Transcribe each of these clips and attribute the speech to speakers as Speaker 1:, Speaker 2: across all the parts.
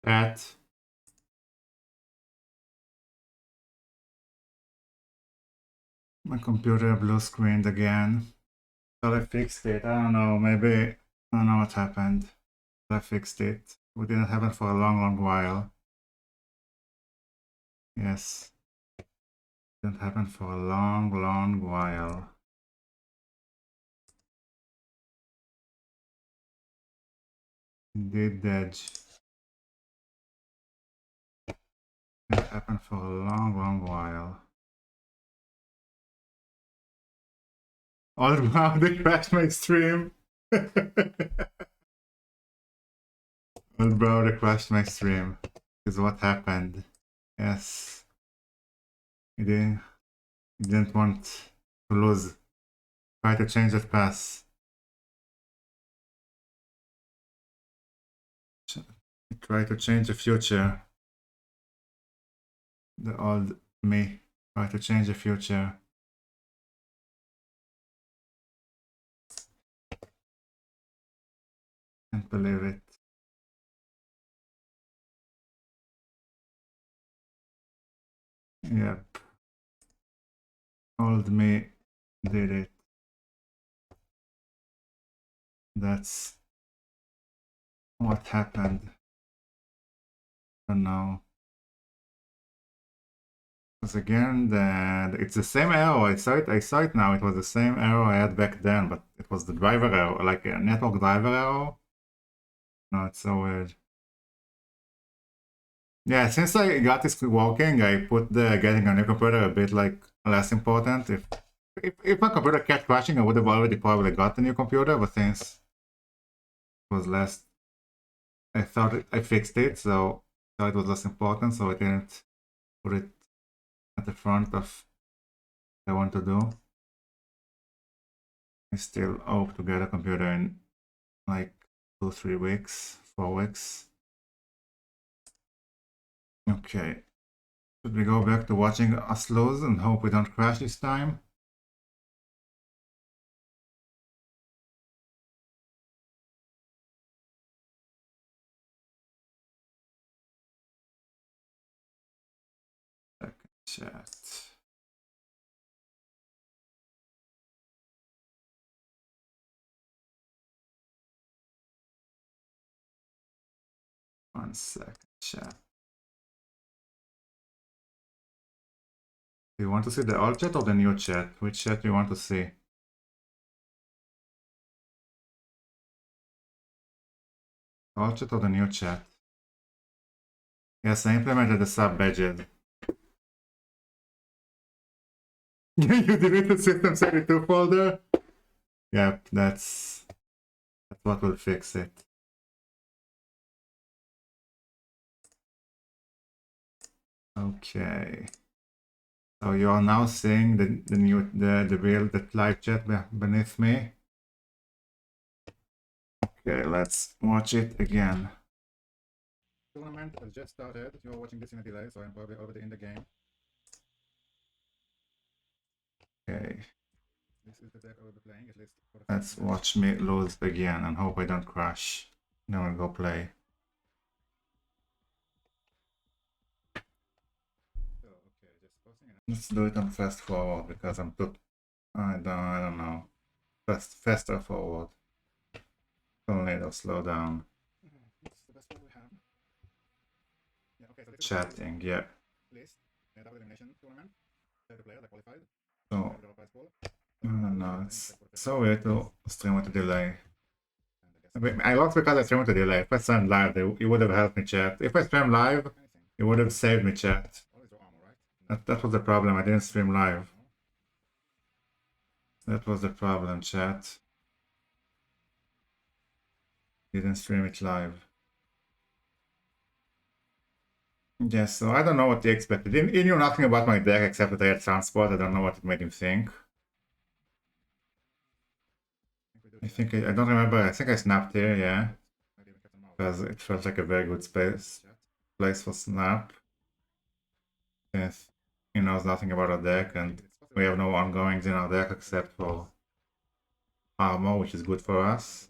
Speaker 1: At. My computer blue screened again. Thought I fixed it. I don't know. Maybe I don't know what happened. I fixed it. It didn't happen for a long while. Yes. It didn't happen for a long while. Indeed, Edge. It happened for a long while. Old Brown, they crashed my stream. Old Brown, they crashed my stream. Is what happened. Yes. He didn't want to lose. Try to change that pass. Try to change the future. The old me. Try to change the future. Can't believe it. Yep. Old me did it. That's what happened. I don't know. Because again, it's the same error. I saw it now. It was the same error I had back then, but it was the driver error, like a network driver error. No, it's so weird. Yeah, since I got this working, I put the getting a new computer a bit like less important. If my computer kept crashing, I would have already probably got a new computer, but since it was less, I thought I fixed it, so I thought it was less important, so I didn't put it at the front of what I want to do. I still hope to get a computer in like 2-3 weeks, 4 weeks. Okay. Should we go back to watching us lose and hope we don't crash this time? Second chat. One second chat. Do you want to see the old chat or the new chat? Which chat do you want to see? Old chat or the new chat? Yes, I implemented the sub badges. You deleted the System32 folder? Yep, that's what will fix it. Okay. So you are now seeing the build, the live chat beneath me. Okay, let's watch it again. Tournament has just started. You're watching this in a delay, so I'm probably already in the game. Okay. This is the deck I will be playing, at least for the Let's watch me lose again and hope I don't crash. Then we'll go play. So, okay, just let's do it on fast forward because I'm too I don't know. Faster forward. Tornado, slow down. What's the best one we have? Yeah, okay, so chatting, yeah. List, double elimination tournament. The players are qualified. So, I don't know, it's so weird to stream with a delay. I lost because I streamed with a delay. If I streamed live, it would have helped me chat. If I streamed live, it would have saved me chat. That was the problem, I didn't stream live. That was the problem, chat. Didn't stream it live. Yes, so I don't know what he expected. He knew nothing about my deck except that I had transport. I don't know what it made him think. I don't remember. I think I snapped here, yeah. Because it felt like a very good place for snap. Since he knows nothing about our deck and we have no ongoings in our deck except for armor, which is good for us.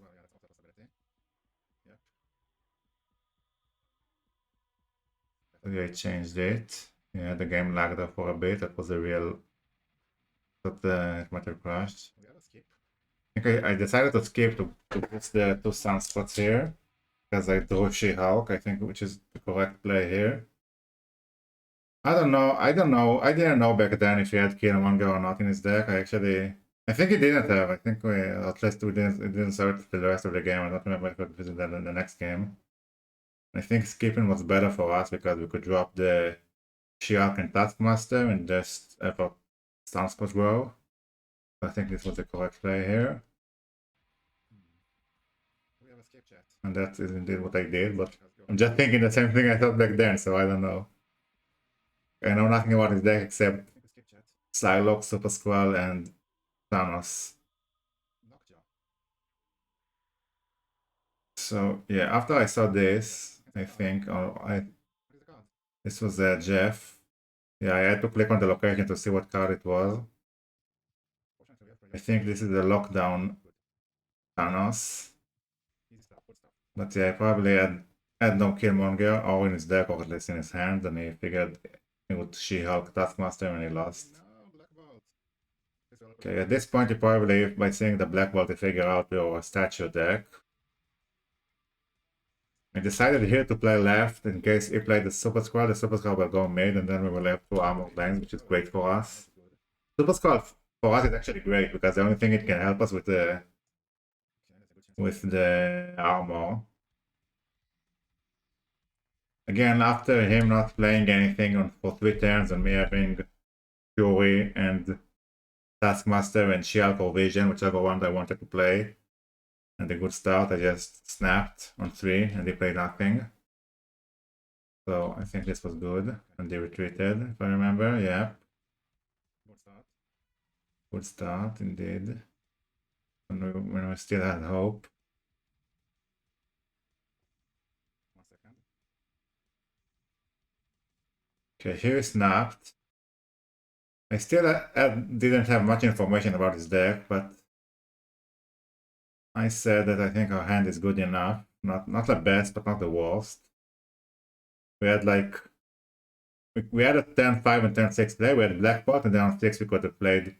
Speaker 1: Yeah, I changed it. Yeah, the game lagged there for a bit. That was a real. That it might have crashed. Okay, I decided to skip to put the two sunspots here because I drew She-Hulk, I think, which is the correct play here. I don't know. I don't know. I didn't know back then if he had Killmonger or not in his deck. I think he didn't have. I think at least it didn't start for the rest of the game. I don't remember if it was in the next game. I think skipping was better for us because we could drop the She-Hulk and Taskmaster and just have a Sunspot grow. I think this was the correct play here. And that is indeed what I did, but I'm just thinking the same thing I thought back then, so I don't know. I know nothing about his deck except Psylocke, Super Skrull, and Thanos. So yeah, after I saw this, I think this was Jeff. Yeah, I had to click on the location to see what card it was. I think this is the lockdown Thanos. But yeah, I probably had no Killmonger or in his deck or at least in his hand, and he figured he would She-Hulk Taskmaster and he lost. Okay, at this point you probably, by seeing the Black Bolt, you figure out your statue deck. I decided here to play left in case he played the Super Skrull will go mid and then we will have two armor lanes, which is great for us. Super Skrull for us is actually great because the only thing it can help us with the armor. Again, after him not playing anything for 3 turns and me having Fury and Taskmaster and She-Hulk or Vision, whichever one I wanted to play, and a good start, I just snapped on 3 and they played nothing. So I think this was good, and they retreated, if I remember, yeah. Good start, indeed. When we still had hope. Okay, here he snapped. I still didn't have much information about his deck, but I said that I think our hand is good enough. Not the best, but not the worst. We had like we had a 10-5 and 10-6 play. We had Black Pot, and then on 6 we could have played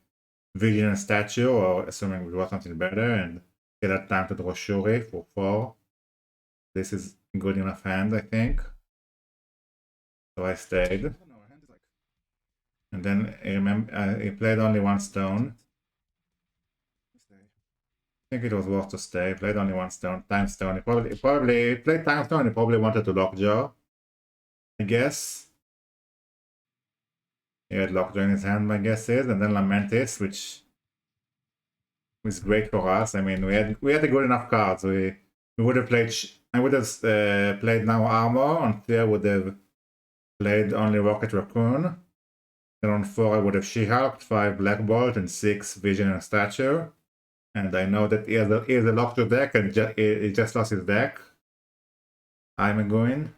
Speaker 1: Vision and Statue, or assuming we draw something better, and get that time to draw Shuri for 4. This is good enough hand, I think. So I stayed. And then he played only 1 stone. I think it was worth to stay. He played only 1 stone. Time stone. He probably played time stone. He probably wanted to Lockjaw, I guess. He had Lockjaw in his hand, my guess is, and then Lamentis, which was great for us. I mean, we had a good enough cards. We would have played. I would have played now Armor. On 3 I would have played only Rocket Raccoon. Then on 4 I would have She-Hulk, 5 Black Bolt, and 6 Vision and Statue. And I know that he has a Lockjaw deck, and he just lost his deck. I'm going.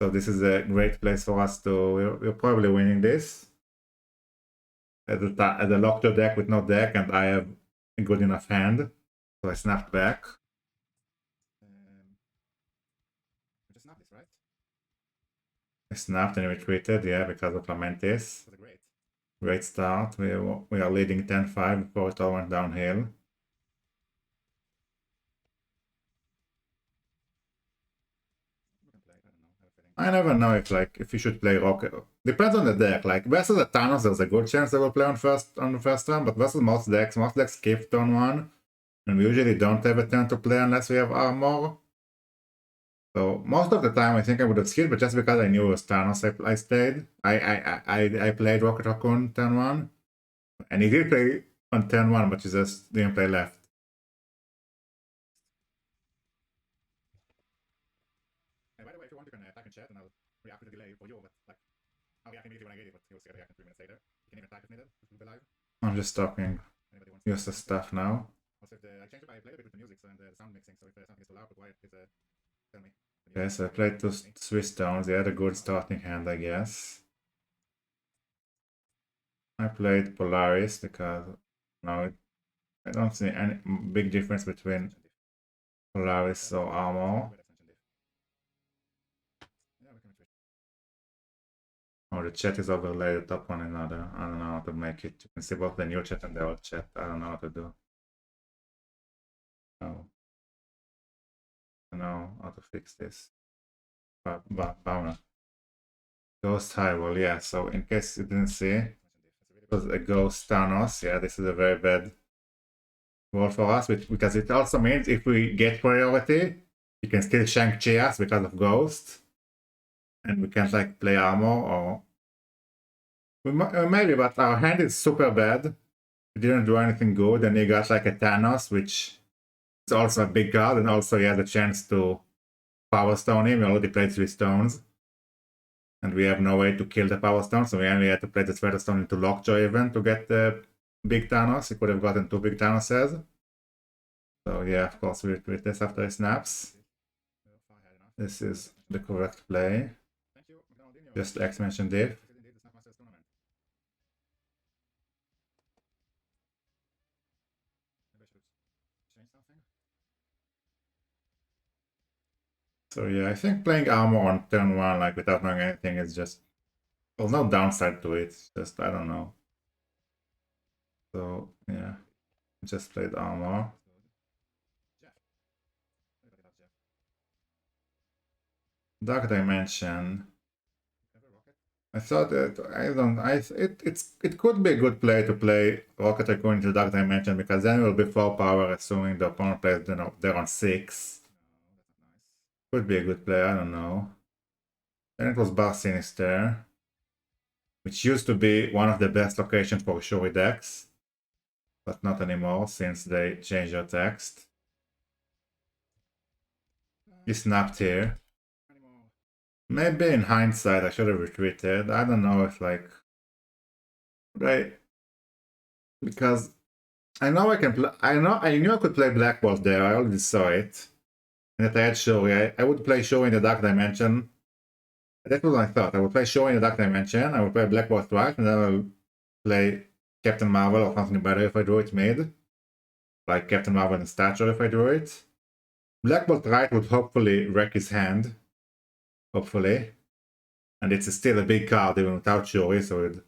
Speaker 1: So this is a great place for us to. We're probably winning this. At the Lockjaw deck with no deck, and I have a good enough hand. So I snapped back. I snapped and retreated, yeah, because of Lamentis. Great start. We are leading 10-5 before it all went downhill. I never know if you should play Rocket. Depends on the deck. Like versus the Thanos, there's a good chance they will play on the first turn, but versus most decks skip turn 1. And we usually don't have a turn to play unless we have armor. So most of the time I think I would have skipped, but just because I knew it was Thanos, I stayed. I played Rocket Raccoon turn 1. And he did play on turn 1, but he just didn't play left. And by the way, if you want, you can type in chat and I'll react with a delay for you, but like, I'll react immediately when I get it, but you'll see a reaction 3 minutes later. You can even type if needed, it will be live. I'm just talking useless stuff now. Also, I changed it, I played a bit with the music and the sound mixing, so if something is too loud or quiet, please tell me. Okay, so I played 2 Swiss stones. They had a good starting hand, I guess. I played Polaris because no, I don't see any big difference between Polaris or Armor. Or the chat is overlaid top one another. I don't know how to make it. You can see both the new chat and the old chat. I don't know how to do. No. I don't know how to fix this. But Ghost Hyrule, yeah. So in case you didn't see, it was a Ghost Thanos. Yeah, this is a very bad world for us, because it also means if we get priority, you can still Shang-Chi us because of Ghost. And we can't like play armor, or maybe, but our hand is super bad. We didn't do anything good, and he got like a Thanos, which is also a big card, and also he had a chance to Power Stone him. We already played 3 stones, and we have no way to kill the Power Stone, so we only had to play the Feather Stone into Lockjaw even to get the big Thanos. He could have gotten 2 big Thanoses. So yeah, of course we retreat this after he snaps. This is the correct play. Just X mentioned it. So yeah, I think playing armor on turn 1, like without knowing anything, is just, well, no downside to it. It's just, I don't know. So yeah, just played armor. Dark Dimension. I thought that it could be a good play to play Rocket Tycoon into Dark Dimension, because then it will be 4 power, assuming the opponent plays they're on 6. Could be a good play, I don't know. Then it was Bar Sinister, which used to be one of the best locations for Shuri decks, but not anymore since they changed their text. He snapped here. Maybe in hindsight I should have retreated. I don't know if like, right? Because I know I can play. I knew I could play Black Bolt there. I already saw it. And if I had Shuri, I would play Shuri in the Dark Dimension. That's what I thought. I would play Shuri in the Dark Dimension. I would play Black Bolt twice, and then I would play Captain Marvel or something better if I drew it mid. Like Captain Marvel and Stature if I drew it. Black Bolt right would hopefully wreck his hand. Hopefully. And it's still a big card even without Shuri, so we'd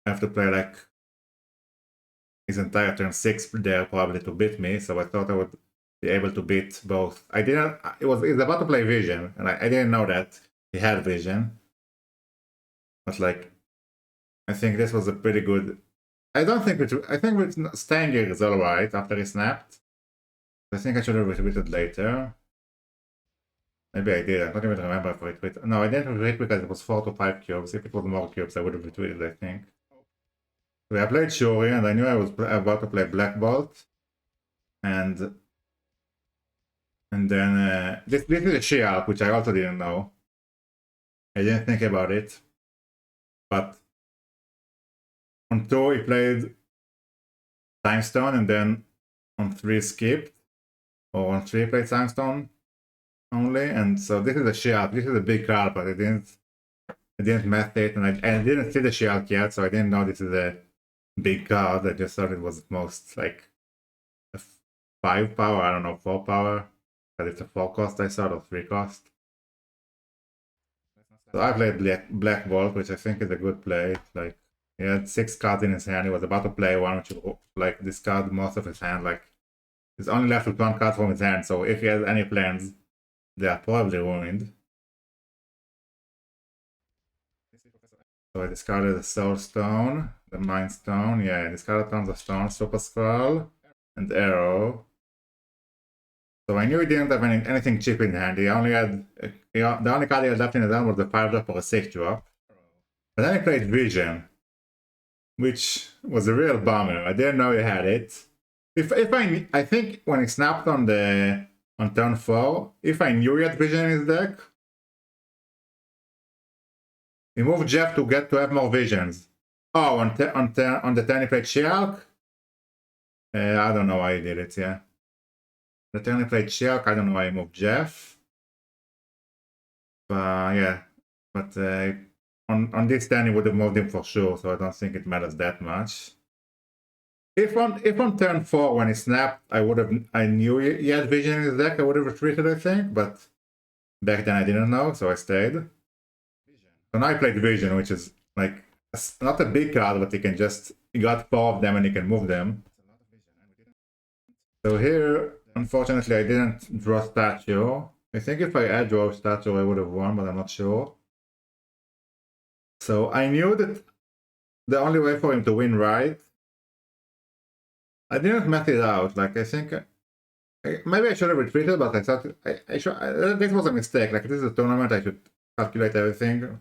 Speaker 1: have to play like his entire turn 6 there probably to beat me, so I thought I would be able to beat both. I didn't, he's about to play Vision, and I didn't know that he had Vision. But like, I think this was a pretty good, I think with staying here is alright after he snapped. I think I should have retweeted later. Maybe I did, I don't even remember if I retweeted. No, I didn't retweet because it was 4 to 5 cubes. If it was more cubes, I would have retweeted, I think. So I played Shuri, and I knew I was about to play Black Bolt. And then this is a She-Hulk, which I also didn't know. I didn't think about it. But on 2 he played Time Stone, and then on 3 skipped. Or on 3 he played Time Stone only. And so this is a She-Hulk. This is a big card, but I didn't math it, and I didn't see the She-Hulk yet, so I didn't know this is a big card. I just thought it was at most like a 5 power, I don't know, 4 power. But it's a 4 cost I saw, or 3 cost. So I played Black Bolt, which I think is a good play. Like, he had 6 cards in his hand. He was about to play one, which like discard most of his hand. Like, he's only left with 1 card from his hand. So if he has any plans, they are probably ruined. So I discarded the Soul Stone, the Mind Stone. Yeah, I discarded tons of stones, Super Skull, and Arrow. So I knew he didn't have anything cheap in hand. He only had, the only card he had left in his hand was the 5-drop or a 6-drop. But then he played Vision, which was a real bummer. I didn't know he had it. I think when he snapped on turn 4, if I knew he had Vision in his deck, he moved Jeff to have more visions. Oh, on the turn he played She-Hulk? I don't know why he did it, yeah. The turn he played She-Hulk, I don't know why he moved Jeff. Yeah. But on this turn he would have moved him for sure, so I don't think it matters that much. If on turn 4 when he snapped, I knew he had Vision in his deck, I would have retreated, I think, but back then I didn't know, so I stayed. So now I played Vision, which is like not a big card, but you got 4 of them and you can move them. So here, unfortunately, I didn't draw Statue. I think if I had draw Statue, I would have won, but I'm not sure. So I knew that the only way for him to win right, I didn't mess it out. Like, I think maybe I should have retreated, but I thought this was a mistake. Like, this is a tournament, I should calculate everything.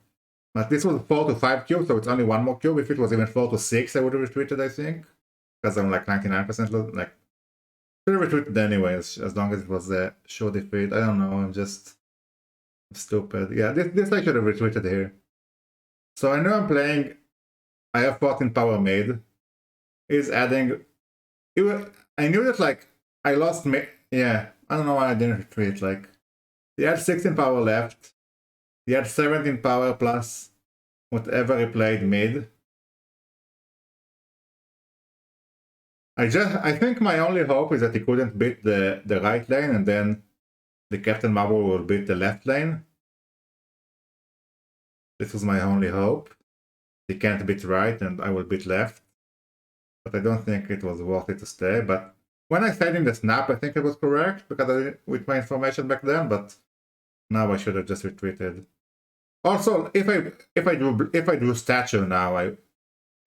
Speaker 1: But this was 4 to 5 cubes, so it's only one more cube. If it was even 4 to 6, I would have retreated, I think. Because I'm like 99% like, should have retreated anyways, as long as it was a sure defeat. I don't know, I'm just stupid. Yeah, this I should have retreated here. So I know I'm playing, I have 14 power made. He's adding, I knew that like, I lost, yeah, I don't know why I didn't retreat. Like, he had 16 power left. He had 17 power plus whatever he played mid. I think my only hope is that he couldn't beat the right lane and then the Captain Marvel will beat the left lane. This was my only hope. He can't beat right and I will beat left. But I don't think it was worth it to stay. But when I said in the snap, I think it was correct because with my information back then, but now I should have just retreated. Also, if I drew Statue now, I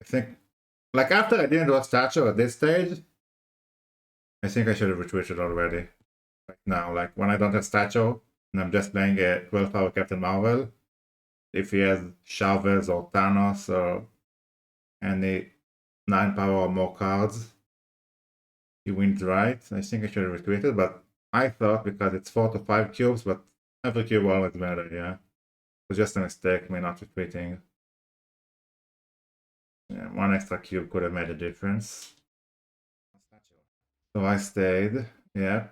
Speaker 1: think like after I didn't draw Statue at this stage, I think I should have retreated already. Like now, like when I don't have Statue and I'm just playing a 12 power Captain Marvel, if he has Chavez or Thanos or any 9 power or more cards, he wins right. I think I should have retreated, but I thought because it's 4 to 5 cubes, but every cube always matters, yeah. It was just a mistake, me not retreating. Yeah, 1 extra cube could have made a difference. So I stayed, yeah.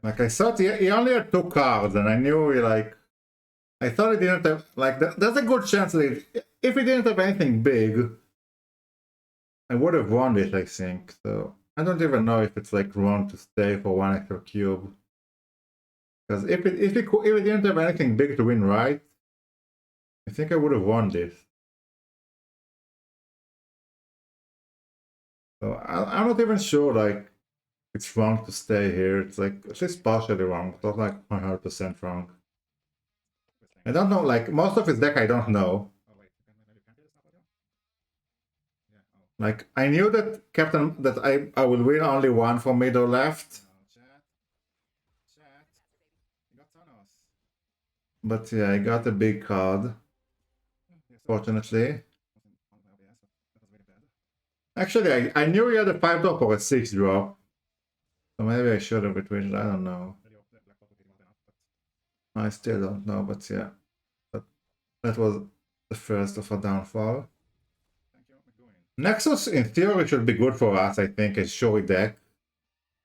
Speaker 1: Like I thought he only had 2 cards and I knew he like, I thought he didn't have, like there's a good chance that if he didn't have anything big, I would have won this, I think. So I don't even know if it's like wrong to stay for 1 extra cube. Because if he didn't have anything big to win right, I think I would have won this. So I'm not even sure like it's wrong to stay here. It's like at least partially wrong, but not like 100% wrong. I don't know, like most of his deck I don't know. Like I knew that I will win only 1 from mid or left. But yeah, I got a big card. Fortunately. Actually, I knew he had a 5 drop or a 6 drop. So maybe I should have retweeted, I don't know. I still don't know, but yeah. But that was the first of a downfall. Nexus, in theory, should be good for us, I think, as Shuri deck.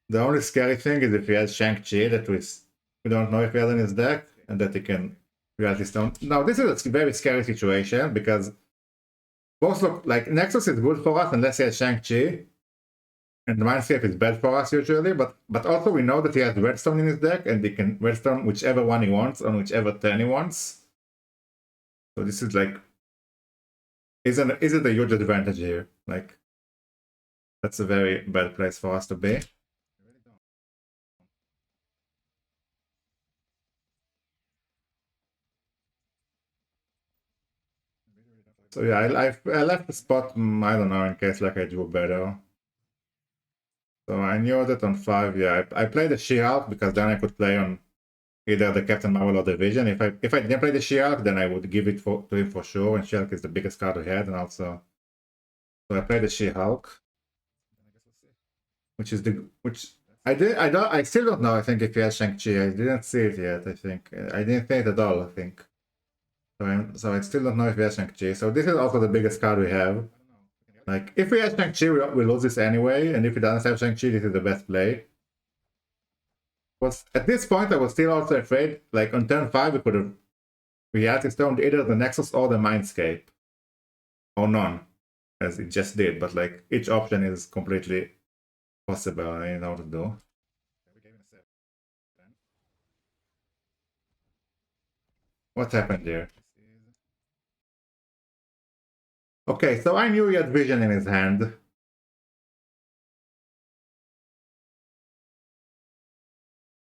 Speaker 1: The only scary thing is if he has Shang-Chi, that we don't know if he has in his deck, and that he can Reality Stone. Now, this is a very scary situation, because both look like Nexus is good for us unless he has Shang-Chi, and Mindscape is bad for us usually, but also we know that he has Redstone in his deck, and he can Redstone whichever one he wants on whichever turn he wants. So this is like, isn't a huge advantage here? Like, that's a very bad place for us to be. So yeah, I left the spot, I don't know, in case like I drew better. So I knew that on 5, yeah, I played the She-Hulk because then I could play on either the Captain Marvel or the Vision. If I didn't play the She-Hulk, then I would give it to him for sure, and She-Hulk is the biggest card we had, and also... So I played the She-Hulk. Which I still don't know, I think, if he has Shang-Chi. I didn't see it yet, I think. I didn't see it at all, I think. So I still don't know if he has Shang-Chi. So this is also the biggest card we have. Like, if we have Shang-Chi, we lose this anyway, and if he doesn't have Shang-Chi, this is the best play. At this point, I was still also afraid, like, on turn 5, we could have Reality Stoned either the Nexus or the Mindscape. Or none, as it just did, but, like, each option is completely possible, I know what to do. What happened there? Okay, so I knew he had vision in his hand.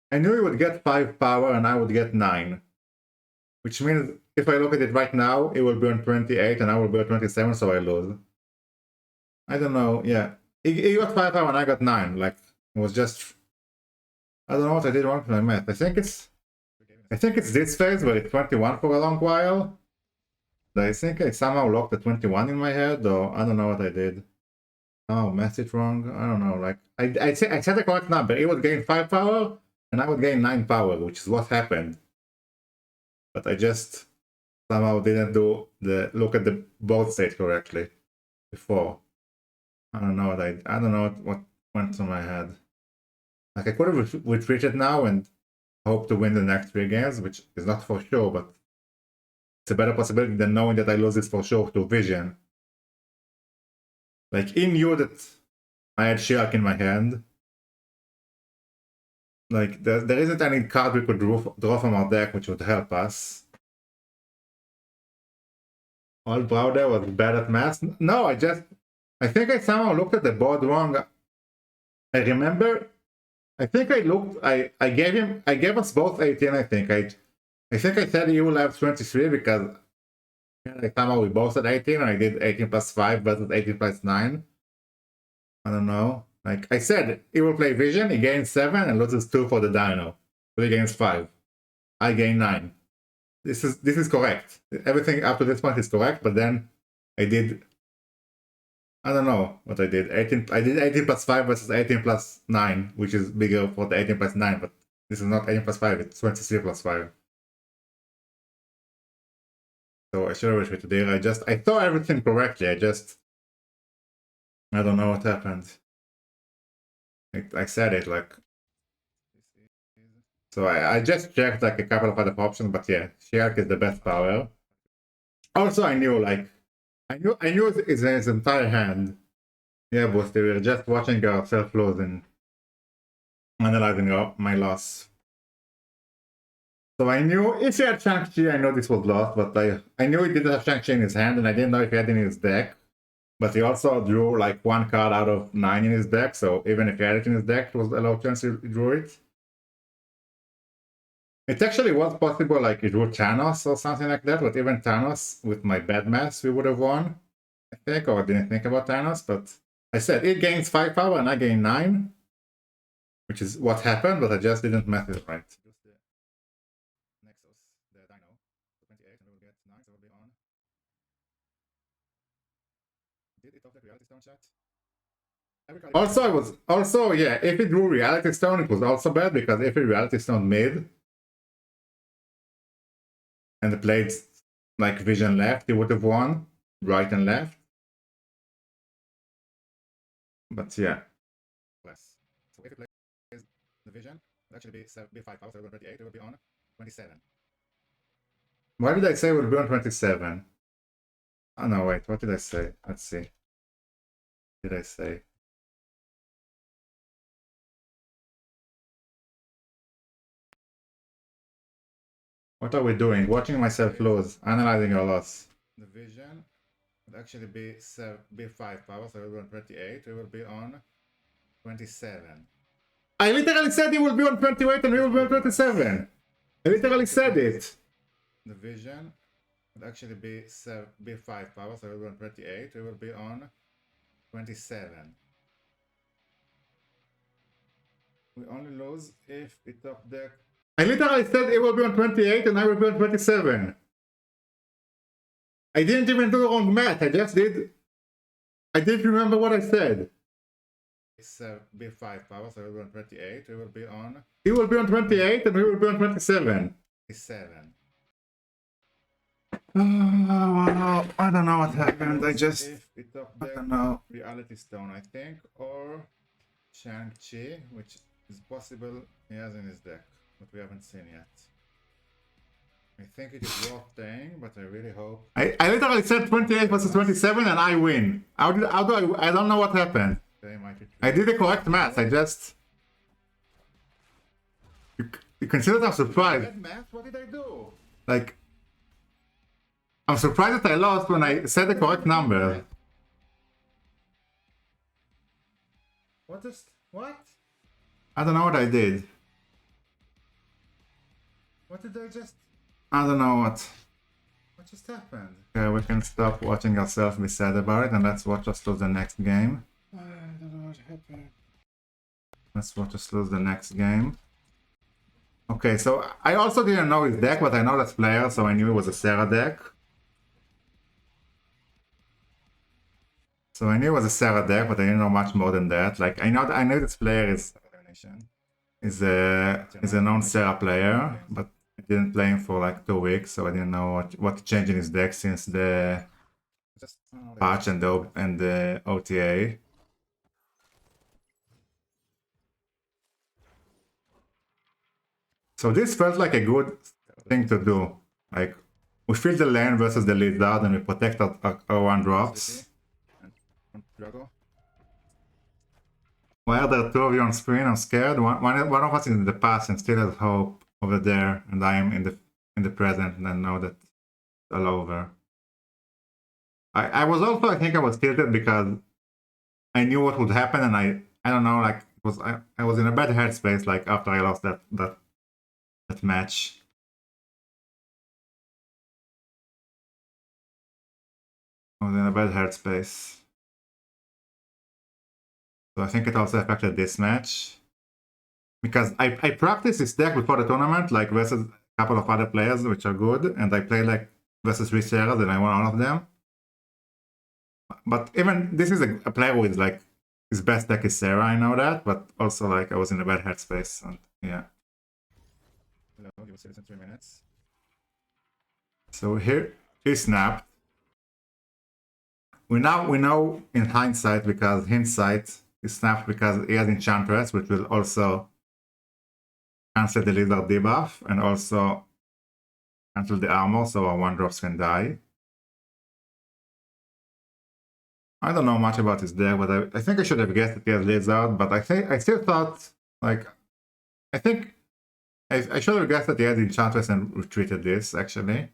Speaker 1: I knew he would get 5 power and I would get 9. Which means if I look at it right now, it will be on 28 and I will be on 27, so I lose. I don't know, yeah. He got 5 power and I got 9. Like, it was just... I don't know what I did wrong with my math. I think it's this phase where it's 21 for a long while. I think I somehow locked the 21 in my head, or I don't know what I did. Oh, math it wrong? I don't know. Like, I said the correct number. It would gain 5 power, and I would gain 9 power, which is what happened. But I just somehow didn't look at the both states correctly before. I don't know what went through my head. Like, I could have retreated now and hope to win the next 3 games, which is not for sure, but it's a better possibility than knowing that I lose this for sure to vision. Like, he knew that I had Shirak in my hand. Like, there isn't any card we could draw from our deck which would help us. All Browder was bad at math? No, I think I somehow looked at the board wrong. I remember, I think I gave us both 18, I think. I think I said you will have 23 because somehow we both said 18 and I did 18 plus 5 versus 18 plus 9. I don't know. Like I said, he will play Vision, he gains 7 and loses 2 for the Dino. So he gains 5. I gain 9. This is correct. Everything up to this point is correct, but then I did... I don't know what I did. I did 18 plus 5 versus 18 plus 9, which is bigger for the 18 plus 9, but this is not 18 plus 5, it's 23 plus 5. So I should have retreated there. I thought everything correctly, I don't know what happened. I said it, like... So I just checked like a couple of other options, but yeah, Shirak is the best power. Also, I knew his entire hand. Yeah, but we were just watching ourselves lose and analyzing my loss. So I knew if he had Shang-Chi, I know this was lost, but I knew he didn't have Shang-Chi in his hand, and I didn't know if he had it in his deck. But he also drew like 1 card out of 9 in his deck, so even if he had it in his deck, it was a low chance he drew it. It actually was possible, like, he drew Thanos or something like that, but even Thanos, with my bad math, we would have won, I think, or I didn't think about Thanos, but I said it gains 5 power and I gain 9, which is what happened, but I just didn't math it right. Nexus, the Dino, 28, and we will get 9, so we'll be on. Did it of the Reality Stone chat? Also, yeah, if it drew Reality Stone, it was also bad, because if it Reality Stone mid, and played like Vision left, he would have won, right and left. But yeah. Less. So if he plays the Vision, it'll actually be 5 power, so it will be 28, it will be on 27. Why did I say it would be on 27? Oh no, wait, what did I say? Let's see. What did I say? What are we doing? Watching myself lose, analyzing our loss. The Vision would actually be 5 power, so it will be on 28, it will be on 27. I literally said it will be on 28 and we will be on 27. I literally said it. The Vision would actually be 5 power, so it will be on 28, it will be on 27. We only lose if it top deck. I literally said it will be on 28 and I will be on 27. I didn't even do the wrong math, I didn't remember what I said. It's B5 power, so it will be on 28, it will be on... He will be on 28 and we will be on 27. 7. Oh, I don't know what happened, I don't know. Reality Stone, I think, or Shang-Chi, which is possible he has in his deck, but we haven't seen yet. I think it is worth saying, but I really hope... I literally said 28 versus 27 and I win. I don't know what happened. I did the correct math, I just... You consider I'm surprised. Math? What did I do? Like, I'm surprised that I lost when I said the correct number. What? I don't know what I did. What did I just... I don't know what just happened. Okay, we can stop watching ourselves be sad about it and let's watch us lose the next game. I don't know what happened. Let's watch us lose the next game. Okay, so I also didn't know his deck, but I know this player, so I knew it was a Serra deck. So I knew it was a Serra deck, but I didn't know much more than that. Like I know this player is a known Serra player, but I didn't play him for like 2 weeks, so I didn't know what changed in his deck since the patch and the OTA. So this felt like a good thing to do. Like we fill the lane versus the Lizard and we protect our 1-drops. Why are there 2 of you on screen? I'm scared. One of us is in the past and still has hope over there, and I am in the present and I know that it's all over. I was also, I think I was tilted because I knew what would happen, and I don't know, like I was in a bad headspace like after I lost that match. I was in a bad headspace. So I think it also affected this match. Because I practiced this deck before the tournament, like versus a couple of other players which are good, and I played like versus 3 Serras and I won all of them. But even this is a player with like his best deck is Serra, I know that, but also like I was in a bad headspace and yeah. Hello, give us 3 minutes. So here he snapped. We know in hindsight, because hindsight he snapped because he has Enchantress, which will also cancel the Lizard debuff and also cancel the armor, so our 1-drops can die. I don't know much about his deck, but I think I should have guessed that he has Lizard, but I still thought, like, I think I should have guessed that he had Enchantress and retreated this, actually.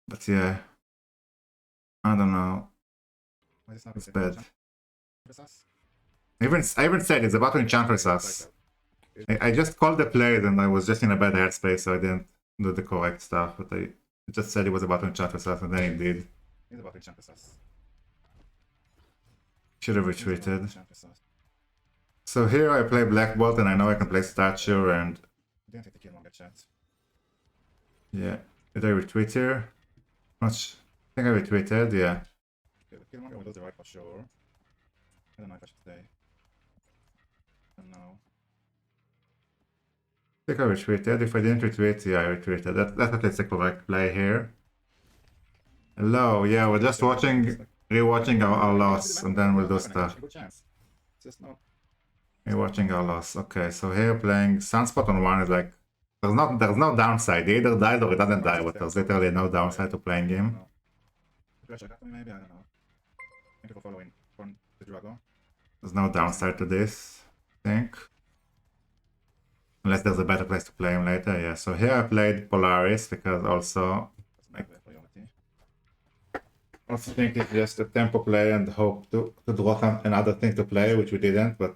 Speaker 1: But yeah, I don't know. It's bad. I even said it's about to Enchantress us. I just called the plays and I was just in a bad headspace, so I didn't do the correct stuff, but I just said it was about to Enchantress us, and then it did. It's about to Enchantress us. Should have retreated. So here I play Black Bolt and I know I can play Statue and... Didn't take the Killmonger chat. Yeah. Did I retreat here? Much. I think I retweeted, yeah. Killmonger will do the right for sure. I don't know if I should stay. I don't know. I think I retweeted. If I didn't retweet, yeah, I retweeted. That's at least the correct play here. Hello, yeah, we're just rewatching our loss, and then we'll do stuff. Rewatching our loss. Okay, so here playing Sunspot on 1 is like... There's no downside. He either dies or he doesn't die, but there's literally no downside to playing him. Maybe, I don't know. Thank you for following the Drago. There's no downside to this, I think. Unless there's a better place to play him later, yeah. So here I played Polaris because also... I also think it's just a tempo play and hope to draw another thing to play, which we didn't, but...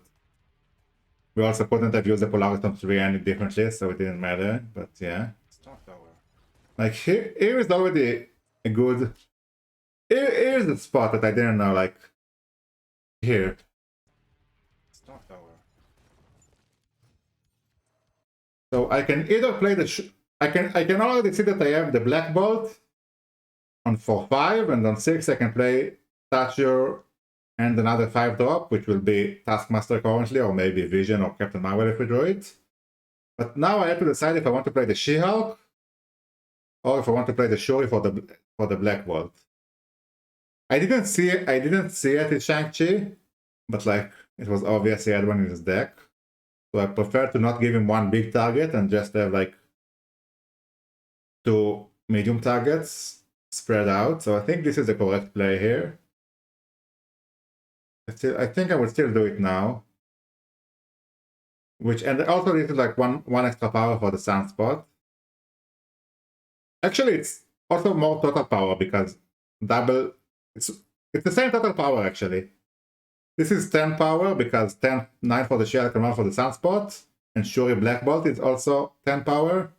Speaker 1: We also couldn't have used the Polaris on 3 any differently, so it didn't matter, but yeah. Like, here is already a good... Here's a spot that I didn't know, like... Here. So I can either play the... I can already see that I have the Black Bolt on 4-5, and on 6 I can play Thatcher and another 5-drop, which will be Taskmaster currently, or maybe Vision or Captain Marvel if we draw it. But now I have to decide if I want to play the She-Hulk, or if I want to play the Shuri for the Black Bolt. I didn't see it in Shang-Chi, but like it was obvious he had one in his deck. So I prefer to not give him one big target and just have like 2 medium targets spread out. So I think this is the correct play here. I think I will still do it now. And also this is like one extra power for the Sunspot. Actually, it's also more total power because double. It's the same total power actually. This is 10 power because 9 for the shield and 1 for the sunspot, and Shuri Black Bolt is also 10 power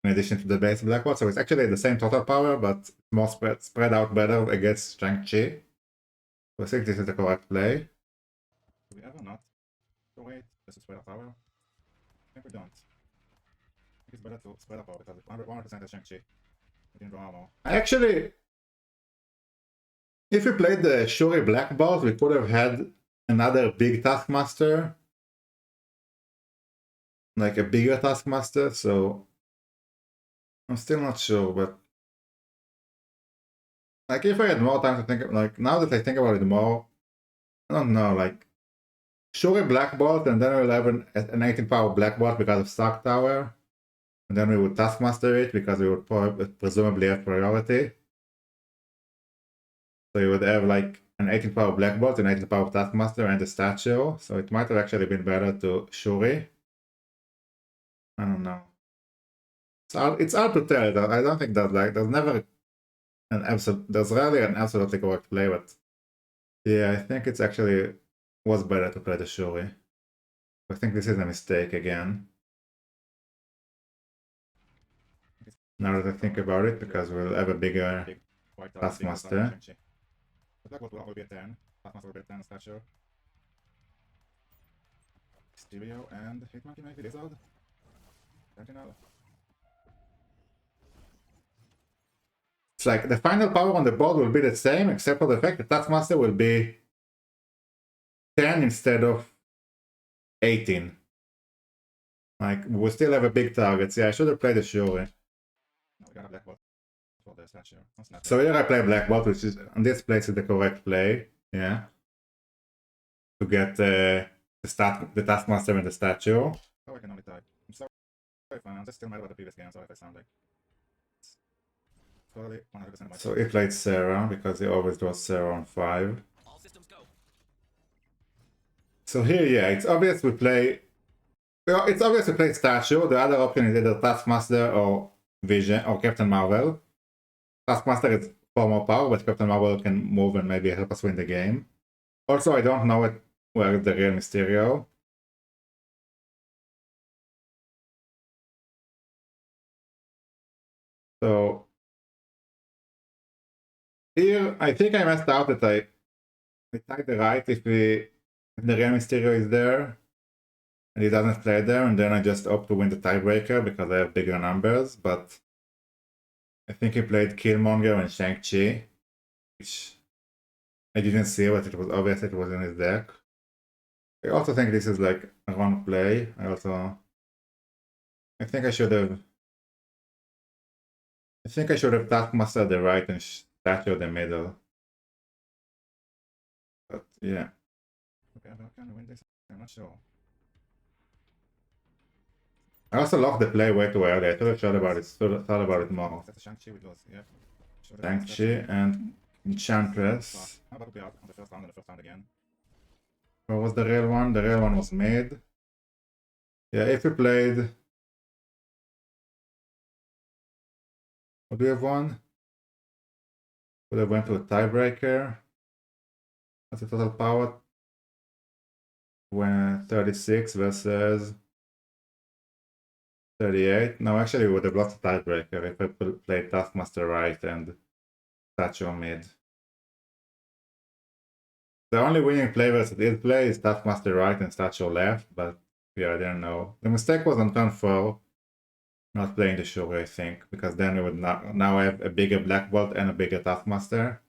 Speaker 1: in addition to the base Black Bolt. So it's actually the same total power, but more spread out better against Shang-Chi. So I think this is the correct play. Do we ever not? So wait, this is spread out power. I think we don't. I think it's better to spread out power because 100% is Shang-Chi. Actually, if we played the Shuri Black Bolt, we could have had another big Taskmaster. Like a bigger Taskmaster, so I'm still not sure, but like if I had more time to think, like now that I think about it more, I don't know, like Shuri Black Bolt, and then we'll have an 18 power Black Bolt because of Stark Tower, and then we would Taskmaster it because we would presumably have priority. So you would have like an 18 power Black Bolt, an 18 power Taskmaster, and a statue. So it might have actually been better to Shuri. I don't know. It's hard to tell. I don't think that like there's never an absolute. There's rarely an absolutely correct play, but yeah, I think it's actually was better to play the Shuri. I think this is a mistake again. Now that I think about it, because we'll have a bigger Taskmaster. Black Bolt will be a 10. Taskmaster will be a 10 statue. Stereo and Hitmonkey maybe Lizard. Sentinel. It's like the final power on the board will be the same, except for the fact that Taskmaster will be 10 instead of 18. Like, we still have a big target. Yeah, I should have played the Shuri. No, we got a Black Bolt for the statue. So here I play Black Bolt, which is, on this place is the correct play. Yeah. To get the Taskmaster and the statue. Oh, I can only type. I'm sorry, I'm just still mad about the previous game, so if I sound like. Totally 100% so he played Sarah because he always draws Sarah on 5. All systems go. So here, yeah, it's obvious we play. Well, it's obvious we play Statue. The other option is either Taskmaster or Vision or Captain Marvel. Taskmaster is 4 more power, but Captain Marvel can move and maybe help us win the game. Also, I don't know where is the real Mysterio. So here, I think I messed out that I typed the right if the real Mysterio is there and he doesn't play there, and then I just opt to win the tiebreaker because I have bigger numbers, but I think he played Killmonger and Shang-Chi, which I didn't see, but it was obvious it was in his deck. I also think this is like a wrong play. I think I should have Taskmaster the right and Statue the middle. But yeah. Okay, how can I win this? I'm not sure. I also lost the play way too early. I should have thought about it more. That's Shang-Chi with those, yeah. Shang-Chi and Enchantress. How about we out on the first round and the first round again? What was the real one? The real one was made. Yeah, if we played. What do we have won? Would have went to a tiebreaker. What's the total power? When 36 versus 38. No, actually, we would have lost a tiebreaker if I played Taskmaster right and Statue mid. The only winning play versus this play is Taskmaster right and Statue left, but yeah, I didn't know. The mistake was on turn 4, not playing the Shuri, I think, because then we would now have a bigger Black Bolt and a bigger Taskmaster.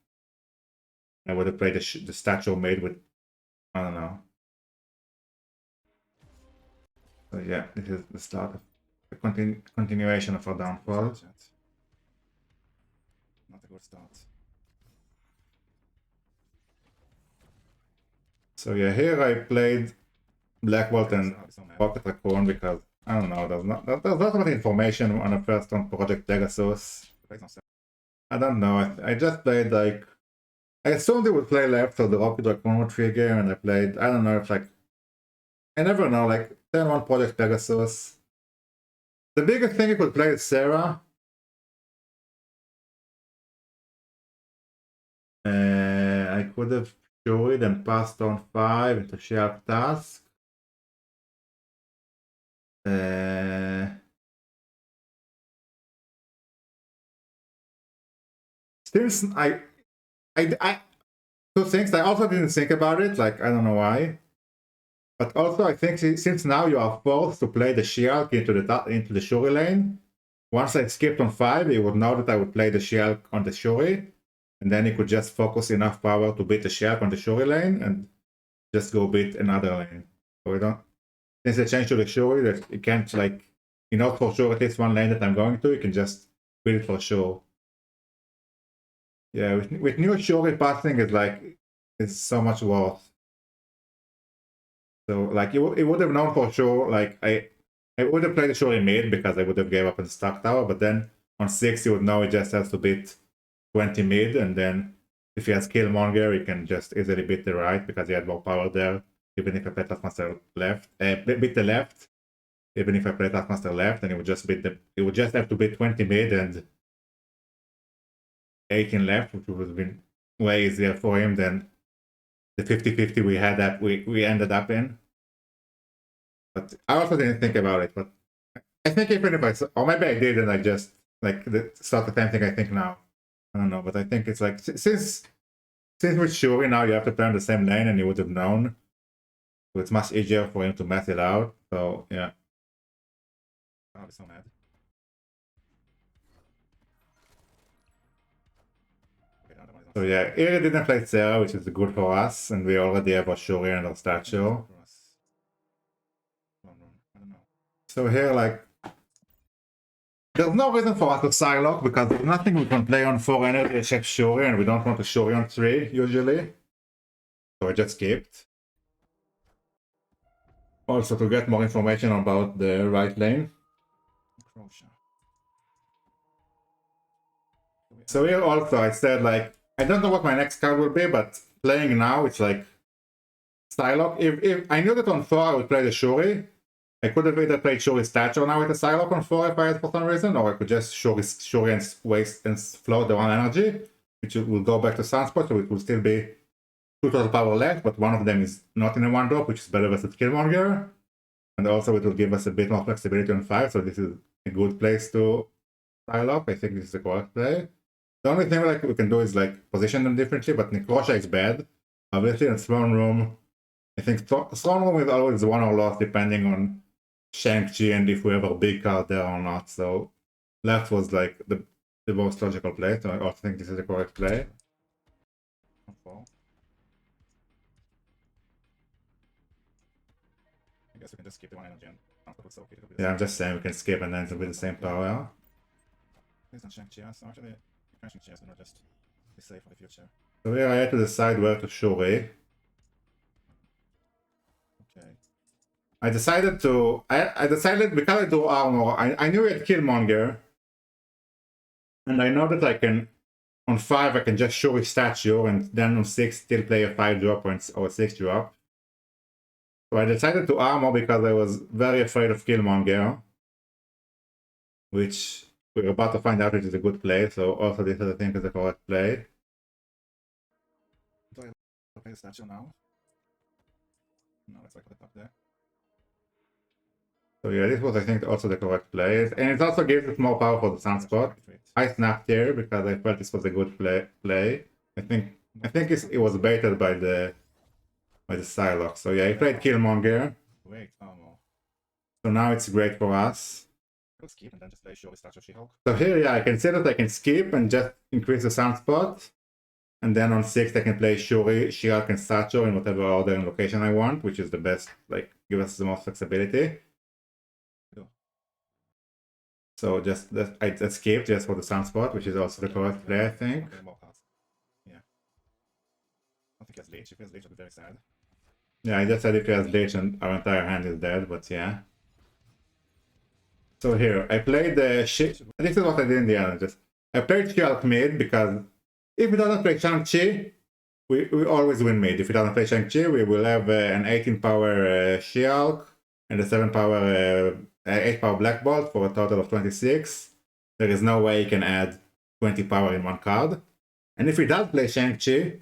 Speaker 1: I would have played the Statue mid with, I don't know. So yeah, this is the start of the continuation of our downfall. Not a good start. So yeah, here I played Black Bolt and Rocket Raccoon because I don't know, there's not much information on the first on Project Pegasus. I don't know. I just played like I assumed it would play left, so the Rocket Raccoon would trigger, and I played. I don't know if like I never know. Like turn 1 Project Pegasus. The biggest thing you could play is Sarah. I could have Shuri'd and passed on 5 into Shi'Alk Tusk. Since two things, I also didn't think about it, like, I don't know why. But also, I think since now you are forced to play the Shi'Alk into the Shuri lane, once I skipped on 5, he would know that I would play the Shi'Alk on the Shuri, and then he could just focus enough power to beat the Shi'Alk on the Shuri lane, and just go beat another lane. So we don't... Since they changed to the Shuri, that you can't, like... You know for sure at least one lane that I'm going to, you can just beat it for sure. Yeah, with new Shuri passing is like... It's so much worse. So, like, it would have known for sure, like, I would have played the Shuri mid because I would have gave up on the Stark Tower, but then on 6 you would know he just has to beat 20 mid, and then if he has Killmonger, he can just easily beat the right because he had more power there, even if I play Taskmaster left, beat the left, even if I play Taskmaster left, and he would just have to beat 20 mid and 18 left, which would have been way easier for him than the 50-50 we ended up in. But I also didn't think about it, but I think even if or maybe I did and I just, like, it's not the same thing I think now. I don't know, but I think it's like, since with Shuri now you have to play on the same lane and you would have known, so it's much easier for him to mess it out, so yeah. I'll be so mad. So yeah, Iri didn't play Sarah, which is good for us, and we already have our Shuri and our statue. So here, like, there's no reason for us to Psylocke because there's nothing we can play on 4 energy except Shuri, and we don't want to Shuri on 3 usually. So I just skipped. Also to get more information about the right lane. So here also I said, like, I don't know what my next card will be, but playing now it's like Psylocke. If I knew that on 4 I would play the Shuri, I could have either played Shuri Stature now with the Psylocke on 4 if I had for some reason, or I could just Shuri and waste and float the 1 energy, which will go back to Sunspot, so it will still be 2 total power left, but one of them is not in a 1-drop, which is better versus Killmonger. And also it will give us a bit more flexibility on 5, so this is a good place to Psylocke. I think this is a correct play. The only thing like we can do is like position them differently, but Necrosha is bad. Obviously, in Throne Room, I think Throne Room is always won or lost depending on Shang-Chi and if we have a big card there or not. So left was like the most logical play, so I also think this is the correct play. I guess we can just skip the 1 energy and yeah, I'm just saying we can skip and then it'll be the same power. Please don't Shang-Chi us. Actually, you can Shang-Chi us, but just be safe for the future. So here I had to decide where to Shuri. Okay. I decided because I do armor, I knew I had Killmonger. And I know that I can, on 5 I can just Shuri Statue, and then on 6 still play a 5-drop or a 6-drop. So I decided to armor because I was very afraid of Killmonger, which we're about to find out it is a good play, so also this I think is a correct play. Do I play the statue now? No, let's like put it up there. So yeah, this was I think also the correct play, and it also gives it more power for the Sunspot. I snapped here because I felt this was a good play. I think it was baited by the Psylocke. So yeah, he played Killmonger. Wait, so now it's great for us. Skip and then just play She-Hulk. So here, yeah, I can say that I can skip and just increase the Sunspot. And then on 6 I can play Shuri, She-Hulk, and Stature in whatever order and location I want, which is the best, like, give us the most flexibility. So I escaped just for the Sunspot, which is also the correct play, I think. Yeah. I think he has Leech. If he has Leech, I'll be very sad. Yeah, I just said if he has Leech and our entire hand is dead, but yeah. So here, I played the This is what I did in the end. I played She-Hulk mid because if he doesn't play Shang-Chi, we always win mid. If he doesn't play Shang-Chi, we will have an 18 power She-Hulk and a 7 power 8 power Black Bolt for a total of 26. There is no way he can add 20 power in one card. And if he does play Shang-Chi,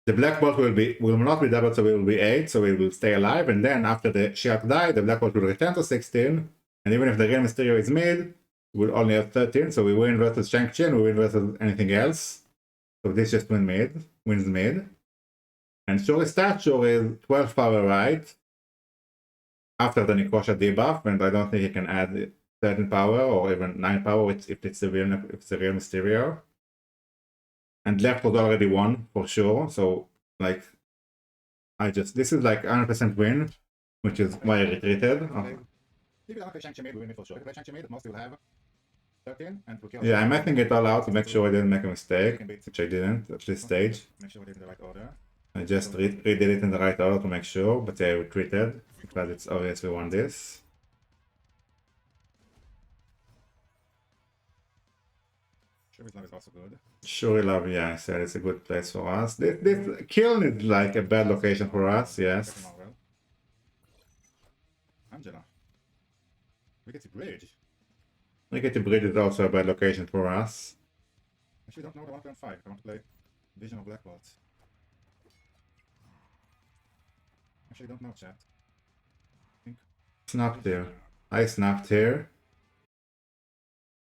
Speaker 1: the Black Bolt will not be doubled, so it will be 8, so it will stay alive. And then after the She-Hulk die, the Black Bolt will return to 16. And even if the Real Mysterio is mid, we'll only have 13. So we win versus Shang-Chi and we win versus anything else. So this just wins mid. And Shuri's stature is 12 power right after the Nikosha debuff, and I don't think he can add 13 power or even 9 power if it's the real Mysterio. And left was already won for sure, so like this is like 100% win, which is why I retreated. If you don't play Shang-Chi mid, we win for sure. If you play Shang-Chi mid, most will have 13 and yeah, I'm mapping it all out to make sure I didn't make a mistake, which I didn't at this stage. Make sure I did in the right order. I just redid it in the right order to make sure, but I retreated because it's obvious we won this. Shuri Love is also good. Shuri Love, yeah, I said it's a good place for us. This Kiln is like a bad location for us, yes. Angela. Rickety Bridge. Rickety Bridge is also a bad location for us. Actually, don't know the 1.5. I want to play Vision of Black Bolt. Actually, don't know, chat. Snapped here. I snapped here.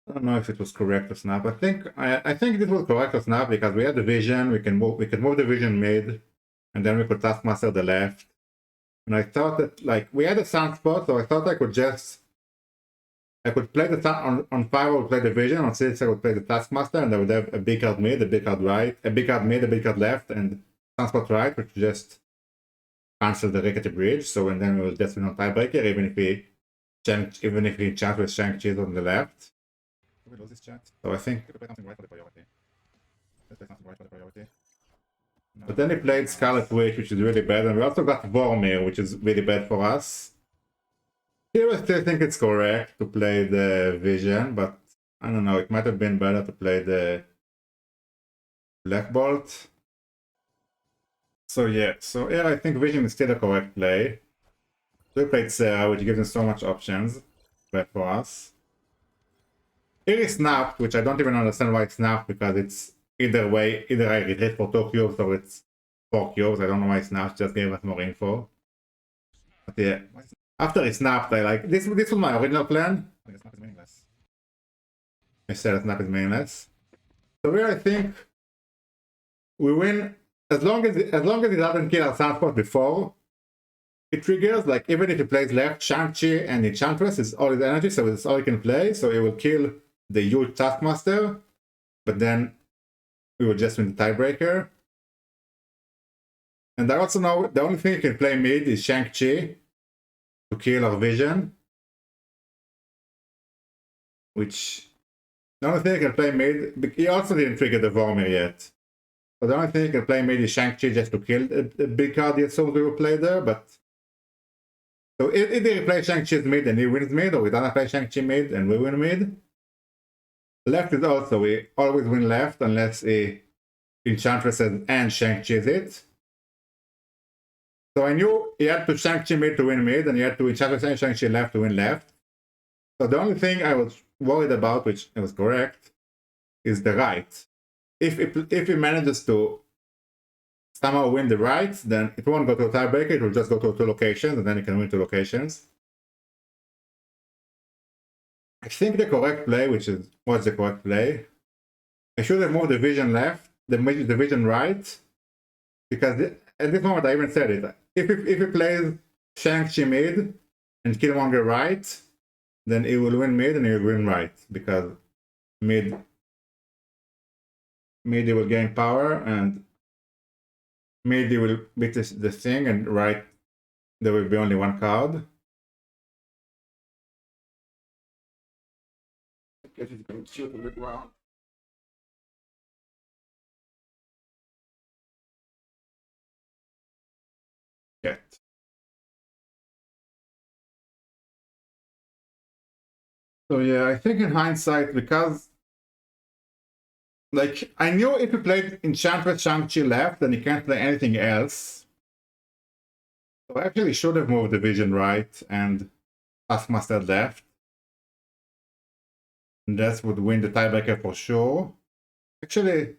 Speaker 1: I don't know if it was correct to snap. I think this was correct to snap because we had the vision. We can move the vision mid, and then we could Taskmaster the left. And I thought that like we had a sunspot, so I thought I could play the sun on 5. I would play the vision. On 6 I would play the Taskmaster, and I would have a big card mid, a big card right, a big card mid, a big card left, and sunspot right, which just cancel the Rickety Bridge. So and then we will just win on tiebreaker, even if he chats with Shang-Chi on the left. We lose this chat. So I think we play something right for the priority. Let's play something right for the priority. No. But then he played Scarlet Witch, which is really bad, and we also got Vormir, which is really bad for us. Here I still think it's correct to play the Vision, but I don't know, it might have been better to play the Black Bolt. So yeah, so here I think Vision is still a correct play. We played Sarah, which gives him so much options. Bad for us. Here he snapped, which I don't even understand why it snapped, because it's either way, either I retreat for 2 cubes or it's 4 cubes. I don't know why it snapped, just gave us more info. But yeah, after he snapped, I like this was my original plan. Snap is meaningless. I said snap is meaningless. So here I think we win as long as it doesn't kill our sunspot before. It triggers, like even if he plays left, Shang-Chi and Enchantress is all his energy, so it's all he can play, so it will kill the huge Taskmaster, but then we will just win the tiebreaker. And I also know the only thing he can play mid is Shang-Chi to kill our Vision. Which, the only thing he can play mid, he also didn't trigger the Vormir yet. So the only thing he can play mid is Shang-Chi just to kill a big card he assumed we will play there, but... So either he plays Shang-Chi's mid and he wins mid, or he doesn't play Shang-Chi mid and we win mid. Left is also, we always win left unless he Enchantress and Shang-Chi's it. So I knew he had to Shang-Chi mid to win mid, and he had to Enchantress and Shang-Chi left to win left. So the only thing I was worried about, which it was correct, is the right. If he manages to somehow win the right, then it won't go to a tiebreaker, it will just go to 2 locations, and then he can win 2 locations. I think the correct play, was the correct play, I should have moved the Vision left, the Vision right, because at this moment I even said it. If he plays Shang-Chi mid and Killmonger right, then he will win mid and he will win right, because mid he will gain power, and mid he will beat the thing, and right there will be only 1 card. Guess he's going to shoot a bit round. Yet. So yeah, I think in hindsight, because like I knew if he played Enchantress Shang-Chi left, then he can't play anything else. So I actually should have moved the Vision right and Taskmaster left. And that would win the tiebreaker for sure. Actually,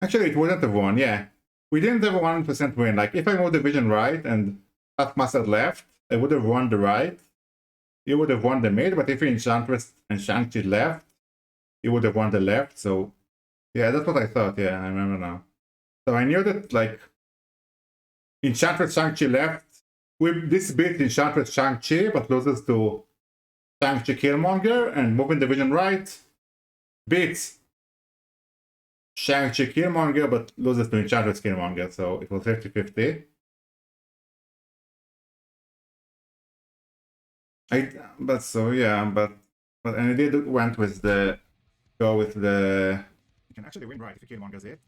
Speaker 1: it wouldn't have won, yeah. We didn't have a 100% win. Like, if I moved the vision right and Taskmaster left, I would have won the right. You would have won the mid, but if Enchantress and Shang-Chi left, you would have won the left. So, yeah, that's what I thought. Yeah, I remember now. So I knew that, like, Enchantress Shang-Chi left. This beats Enchantress Shang-Chi, but loses to Shang-Chi Killmonger, and moving the vision right beats Shang-Chi Killmonger, but loses to Enchantress Killmonger, so it was 50-50. But so yeah, but and I did went with the go with the. You can actually win right if you Killmonger's it,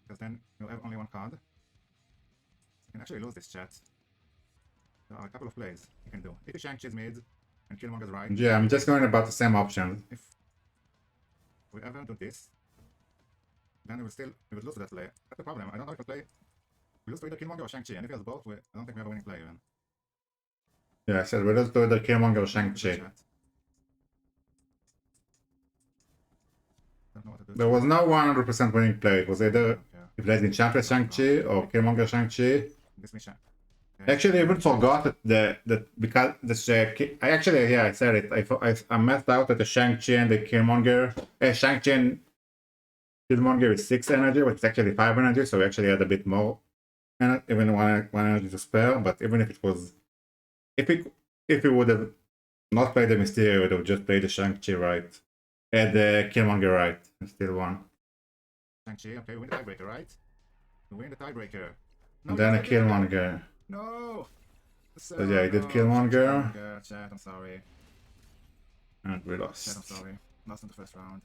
Speaker 1: because then you'll have only one card. You can actually lose this chat. There are a couple of plays you can do. If Shang-Chi's mid and Killmonger's right. Yeah, I'm just going about the same option. If we ever do this, then we would lose to that play. That's the problem. I don't know if we lose to either Killmonger or Shang-Chi, and if he has both, I don't think we have a winning play even. Yeah, I said we lose to either Killmonger or Shang-Chi. There was no 100% winning play. It was either he played Enchantress Shang-Chi or Killmonger Shang-Chi. Actually, I even forgot that because I actually, yeah, I said it. I messed out at the Shang-Chi and the Killmonger. Shang-Chi and Killmonger is 6 energy, but it's actually 5 energy, so we actually had a bit more, even one energy to spare. But even if it was, if we would have not played the Mysterio, we would have just played the Shang-Chi right, and the Killmonger right, and still won. Shang-Chi, okay, we win the tiebreaker, right? We win the tiebreaker. No, and then a Killmonger. No. So yeah, I did Killmonger. Chat, I'm sorry. And we lost. Chat, I'm sorry. Lost in the first round.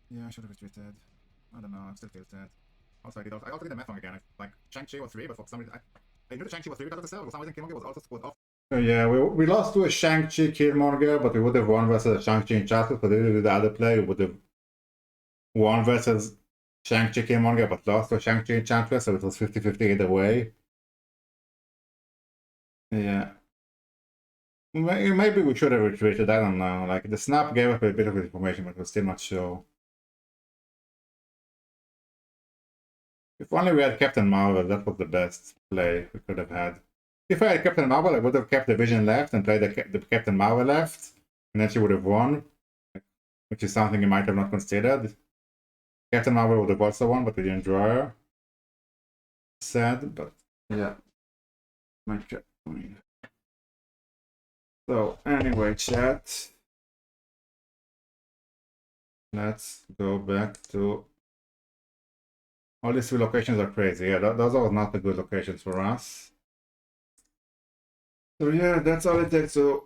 Speaker 1: Yeah, I should have retreated. I don't know, I'm still tilted. Also, I also did the math wrong again. Like, Shang-Chi was 3, but for some reason, I knew the Shang-Chi was 3 because of the cell, but for some reason Killmonger was also squad off. So yeah, we lost to a Shang-Chi Killmonger, but we would have won versus a Shang-Chi Enchantress, but if we did the other play, we would have won versus Shang-Chi Killmonger, but lost to a Shang-Chi Enchantress, so it was 50-50 either way. Yeah. Maybe we should have retreated, I don't know. Like, the snap gave us a bit of information, but we're still not sure. If only we had Captain Marvel, that was the best play we could have had. If I had Captain Marvel, I would have kept the Vision left and played the Captain Marvel left, and then she would have won, which is something you might have not considered. Captain Marvel would have also won, but we didn't draw her. Sad, but yeah. So anyway, chat. Let's go back to... All these 3 locations are crazy. Yeah, those are not the good locations for us. So yeah, that's all it takes to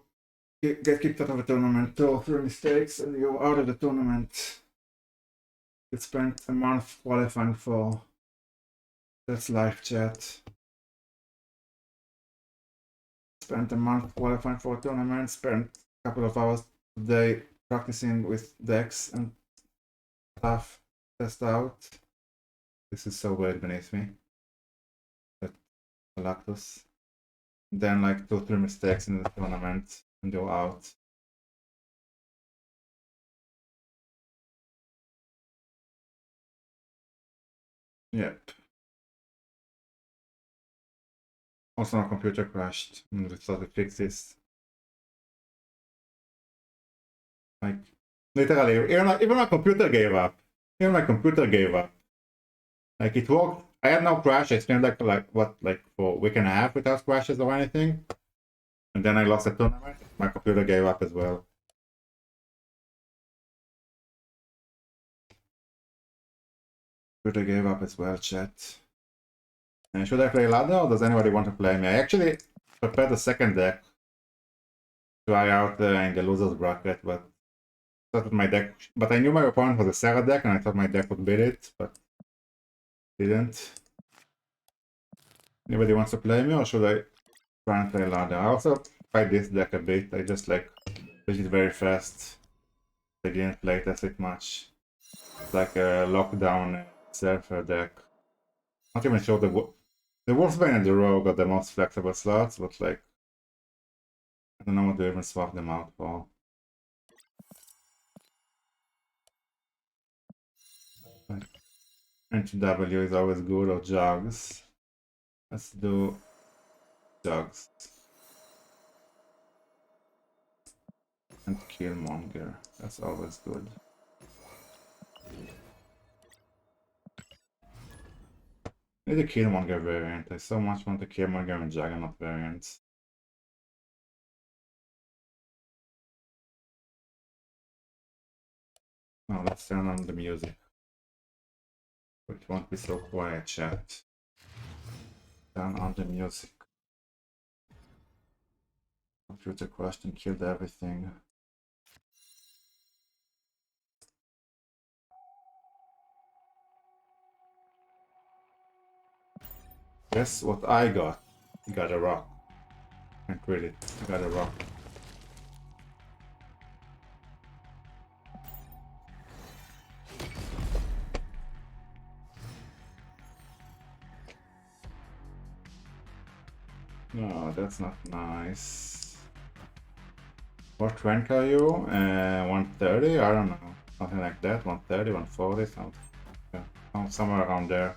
Speaker 1: get kicked out of a tournament. 2 or 3 mistakes and you're out of the tournament. You spent a month qualifying for... That's live, chat. Spent a month qualifying for a tournament, spent a couple of hours today practicing with decks and stuff, test out. This is so weird beneath me. But Galactus. Then like 2 or 3 mistakes in the tournament and you're out. Yep. Also my computer crashed and we thought to fix this. Like literally, even my computer gave up. Even my computer gave up. Like it worked. I had no crash. I spent like for a week and a half without crashes or anything. And then I lost the tournament. My computer gave up as well. Computer gave up as well, chat. And should I play Lada or does anybody want to play me? I actually prepared the second deck. Try out in the loser's bracket, but I thought my deck. But I knew my opponent was a Sarah deck, and I thought my deck would beat it, but didn't. Anybody wants to play me, or should I try and play Lada? I also tried this deck a bit. I just like push it very fast. I didn't play test it much. It's like a lockdown surfer deck. Not even sure the Wolfsbane and the Rogue are the most flexible slots, but like I don't know what to even swap them out for. NTW is always good, or Jogs. Let's do Jogs. And Killmonger. That's always good. Need a Killmonger variant. I so much want the Killmonger and Juggernaut variants. Now let's turn on the music. It won't be so quiet, chat. Turn on the music. Computer crashed and killed everything. Guess what I got? Got a rock. Can't read it. Got a rock. No, that's not nice. What rank are you? 130? I don't know. Something like that. 130, 140, something. Yeah, somewhere around there.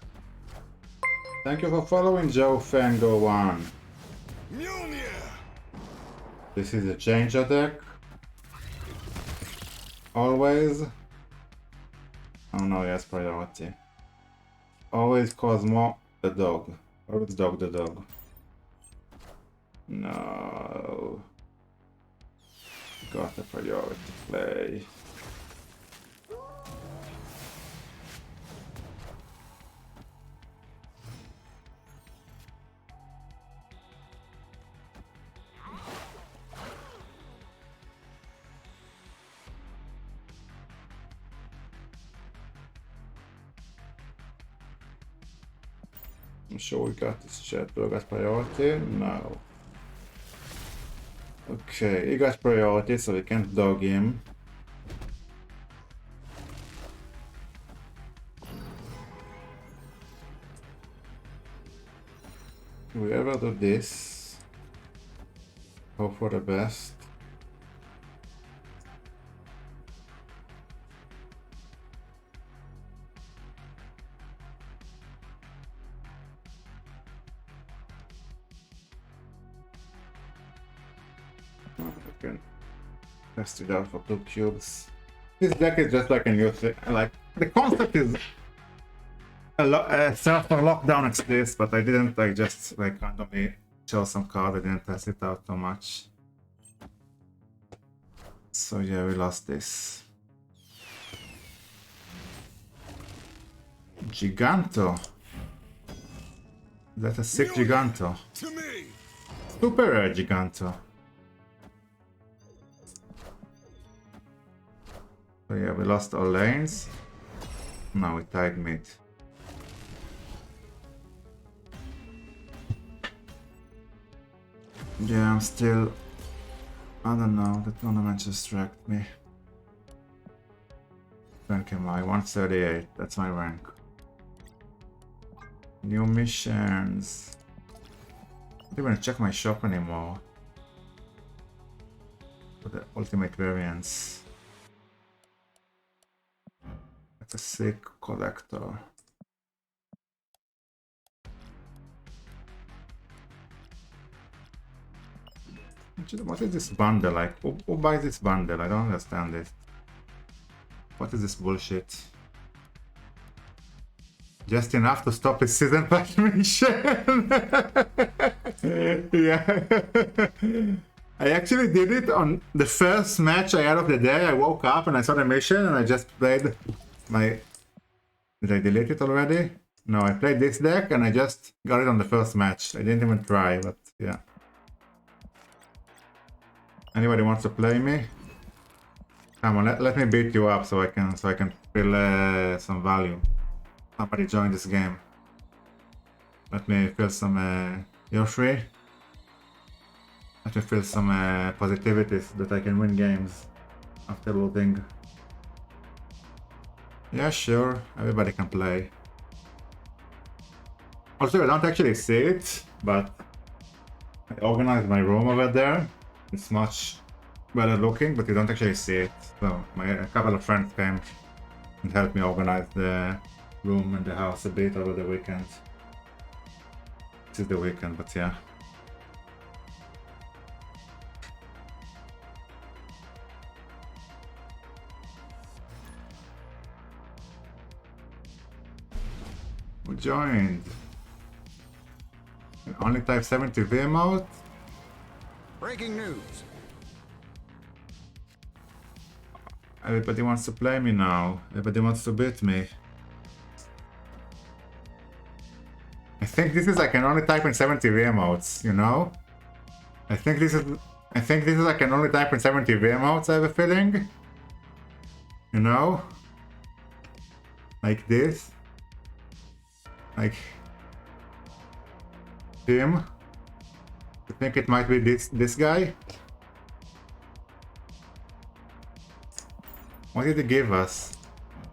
Speaker 1: Thank you for following Joe Fango 1. This is a changer deck. Always. Oh no, yes, priority. Always Cosmo the dog. Always dog the dog. No. Got the priority play. I'm sure we got this chat. Do I got priority? No. Okay, he got priority, so we can't dog him. Do we ever do this? Hope for the best. Test it out for 2 cubes. This deck is just like a new thing. Like the concept is a lot for lockdown exists, but I didn't like just like randomly chose some card. I didn't test it out too much. So yeah, we lost this. Giganto. That's a sick Giganto. Super rare Giganto. So yeah, we lost all lanes. Now we tied mid. Yeah, I'm still... I don't know, the tournament just wrecked me. Rank am I? 138, that's my rank. New missions. I don't even check my shop anymore. For the ultimate variants. That's a sick collector. What is this bundle? Like, who buys this bundle? I don't understand it. What is this bullshit? Just enough to stop his season pass mission. Yeah. I actually did it on the first match I had of the day. I woke up and I saw the mission and I just played my... Did I delete it already? No, I played this deck and I just got it on the first match. I didn't even try, but yeah. Anybody wants to play me? Come on, let me beat you up so I can feel some value. Somebody join this game. Let me feel some. You're free. Let me feel some positivity so that I can win games after looting. Yeah, sure. Everybody can play. Also, I don't actually see it, but I organized my room over there. It's much better looking, but you don't actually see it. So a couple of friends came and helped me organize the room in the house a bit over the weekend. This is the weekend, but yeah. Who joined? Only type 70 V mode?
Speaker 2: Breaking news.
Speaker 1: Everybody wants to play me now. Everybody wants to beat me. I think this is like an only type in 70 V emotes, you know? I think this is like an only type in 70 V emotes, I have a feeling. You know? Like this. Like him. I think it might be this guy. What did he give us?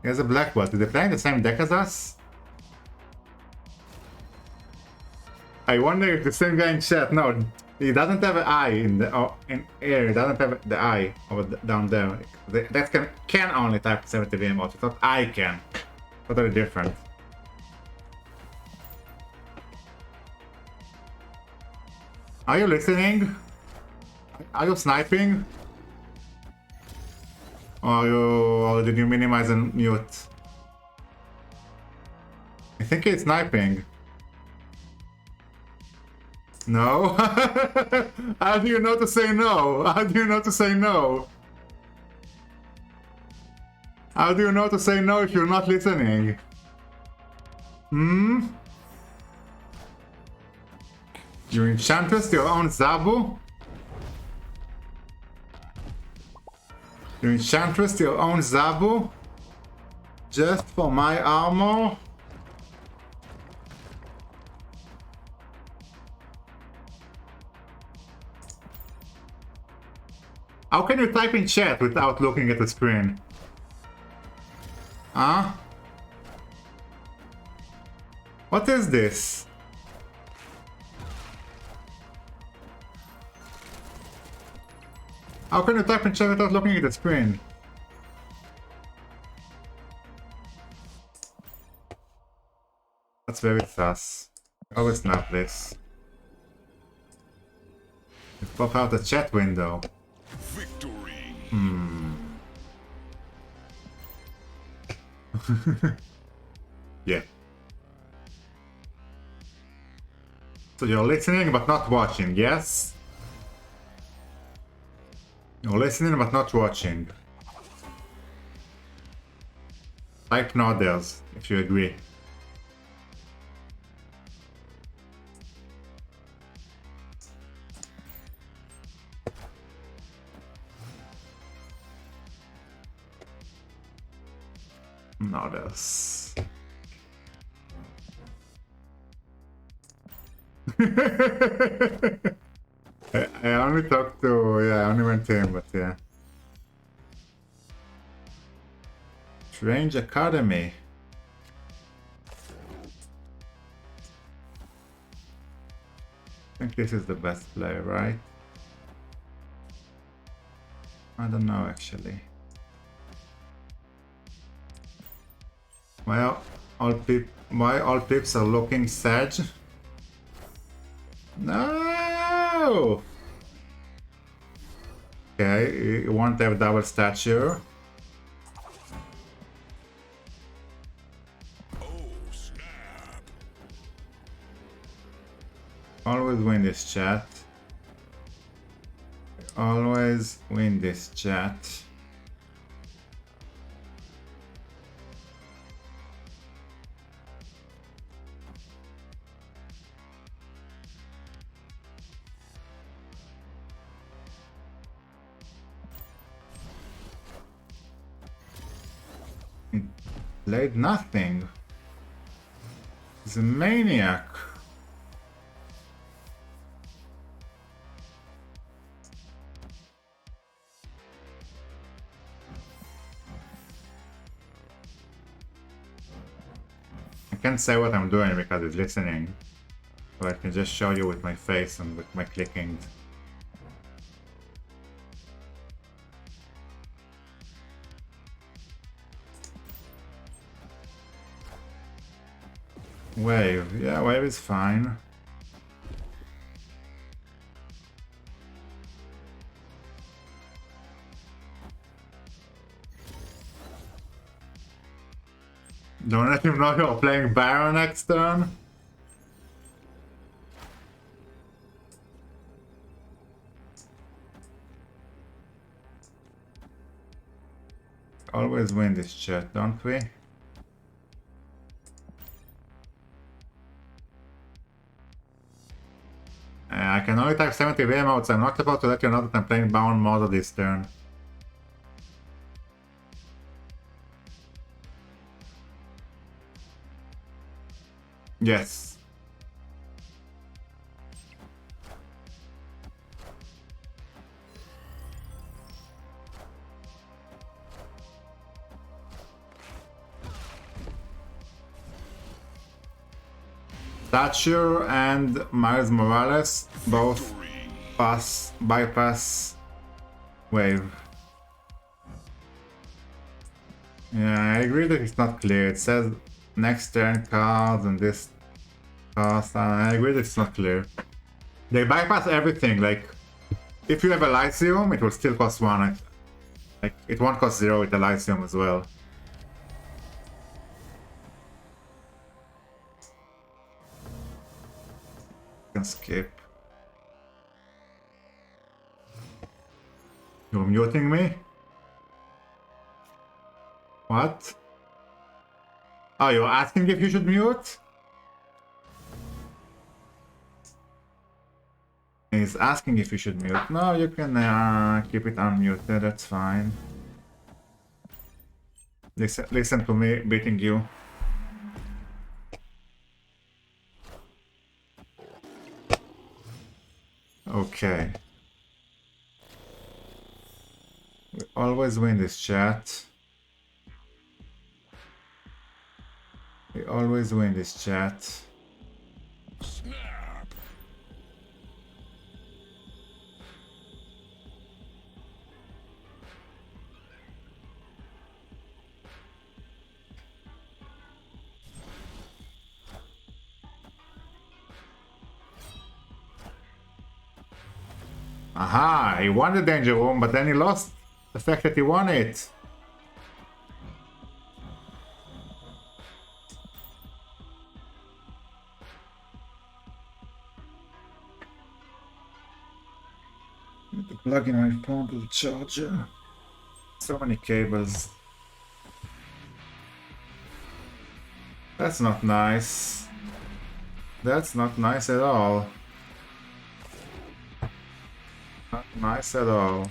Speaker 1: He has a black belt. Did they play in the same deck as us? I wonder if the same guy in chat. No, he doesn't have an eye in the in air. He doesn't have the eye over down there. That can only type 70 V emotes. It's not I can. Totally different. Are you listening? Are you sniping? Or did you minimize and mute? I think he's sniping. No? How do you know to say no? How do you know to say no? How do you know to say no if you're not listening? Hmm? You enchantress your own Zabu? You enchantress your own Zabu? Just for my armor? How can you type in chat without looking at the screen? Huh? What is this? How can you type in chat without looking at the screen? That's very sus. Always snap this. You pop out the chat window.
Speaker 2: Victory.
Speaker 1: Yeah. So you're listening but not watching, yes? You're listening but not watching. Type nodders if you agree. Nodders. I only talked to, yeah, I only went to him, but yeah. Strange Academy. I think this is the best play, right? I don't know actually. Why all pips are looking sad? No! Okay, you want to have double stature.
Speaker 2: Oh, snap.
Speaker 1: Always win this chat. Always win this chat. Played nothing. He's a maniac. I can't say what I'm doing because it's listening. So I can just show you with my face and with my clicking. Wave. Yeah, wave is fine. Don't let him know you're playing Baron next turn. Always win this chat, don't we? I can only type 70 VM out, so I'm not about to let you know that I'm playing Baron Moda this turn. Yes. Thatcher and Miles Morales both bypass wave. Yeah, I agree that it's not clear. It says next turn cards and this cost. I agree that it's not clear. They bypass everything. Like, if you have Elysium, it will still cost 1. Like, it won't cost 0 with Elysium as well. Can skip. You're muting me? What? Oh, you're asking if you should mute? He's asking if you should mute. No, you can keep it unmuted, that's fine. Listen to me beating you. Okay. We always win this chat. We always win this chat.
Speaker 2: Snap.
Speaker 1: Aha! He won the danger room, but then he lost the fact that he won it. Need to plug in my phone to the charger. So many cables. That's not nice. That's not nice at all. Not nice at all.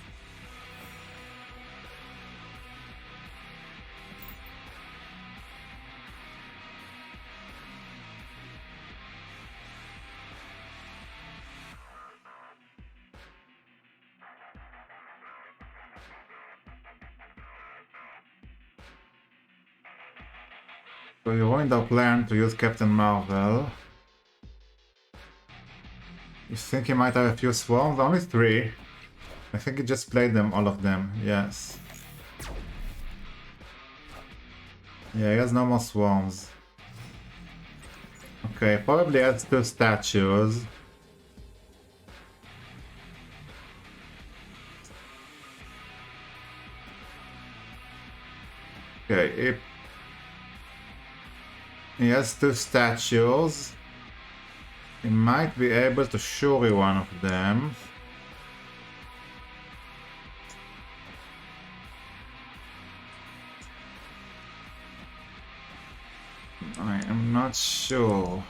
Speaker 1: So you ruined our plan to use Captain Marvel. You think he might have a few swarms? Only 3. I think he just played them, all of them, yes. Yeah, he has no more swarms. Okay, probably adds 2 statues. Okay, he has 2 statues. He might be able to Shuri one of them. I am not sure.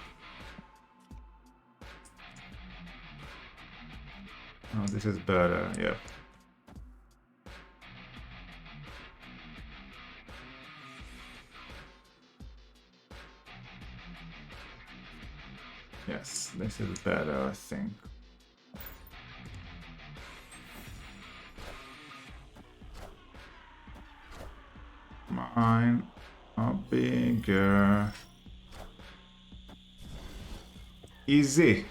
Speaker 1: Oh, this is better, yep. Yes, this is better, I think. Mine are bigger. Easy.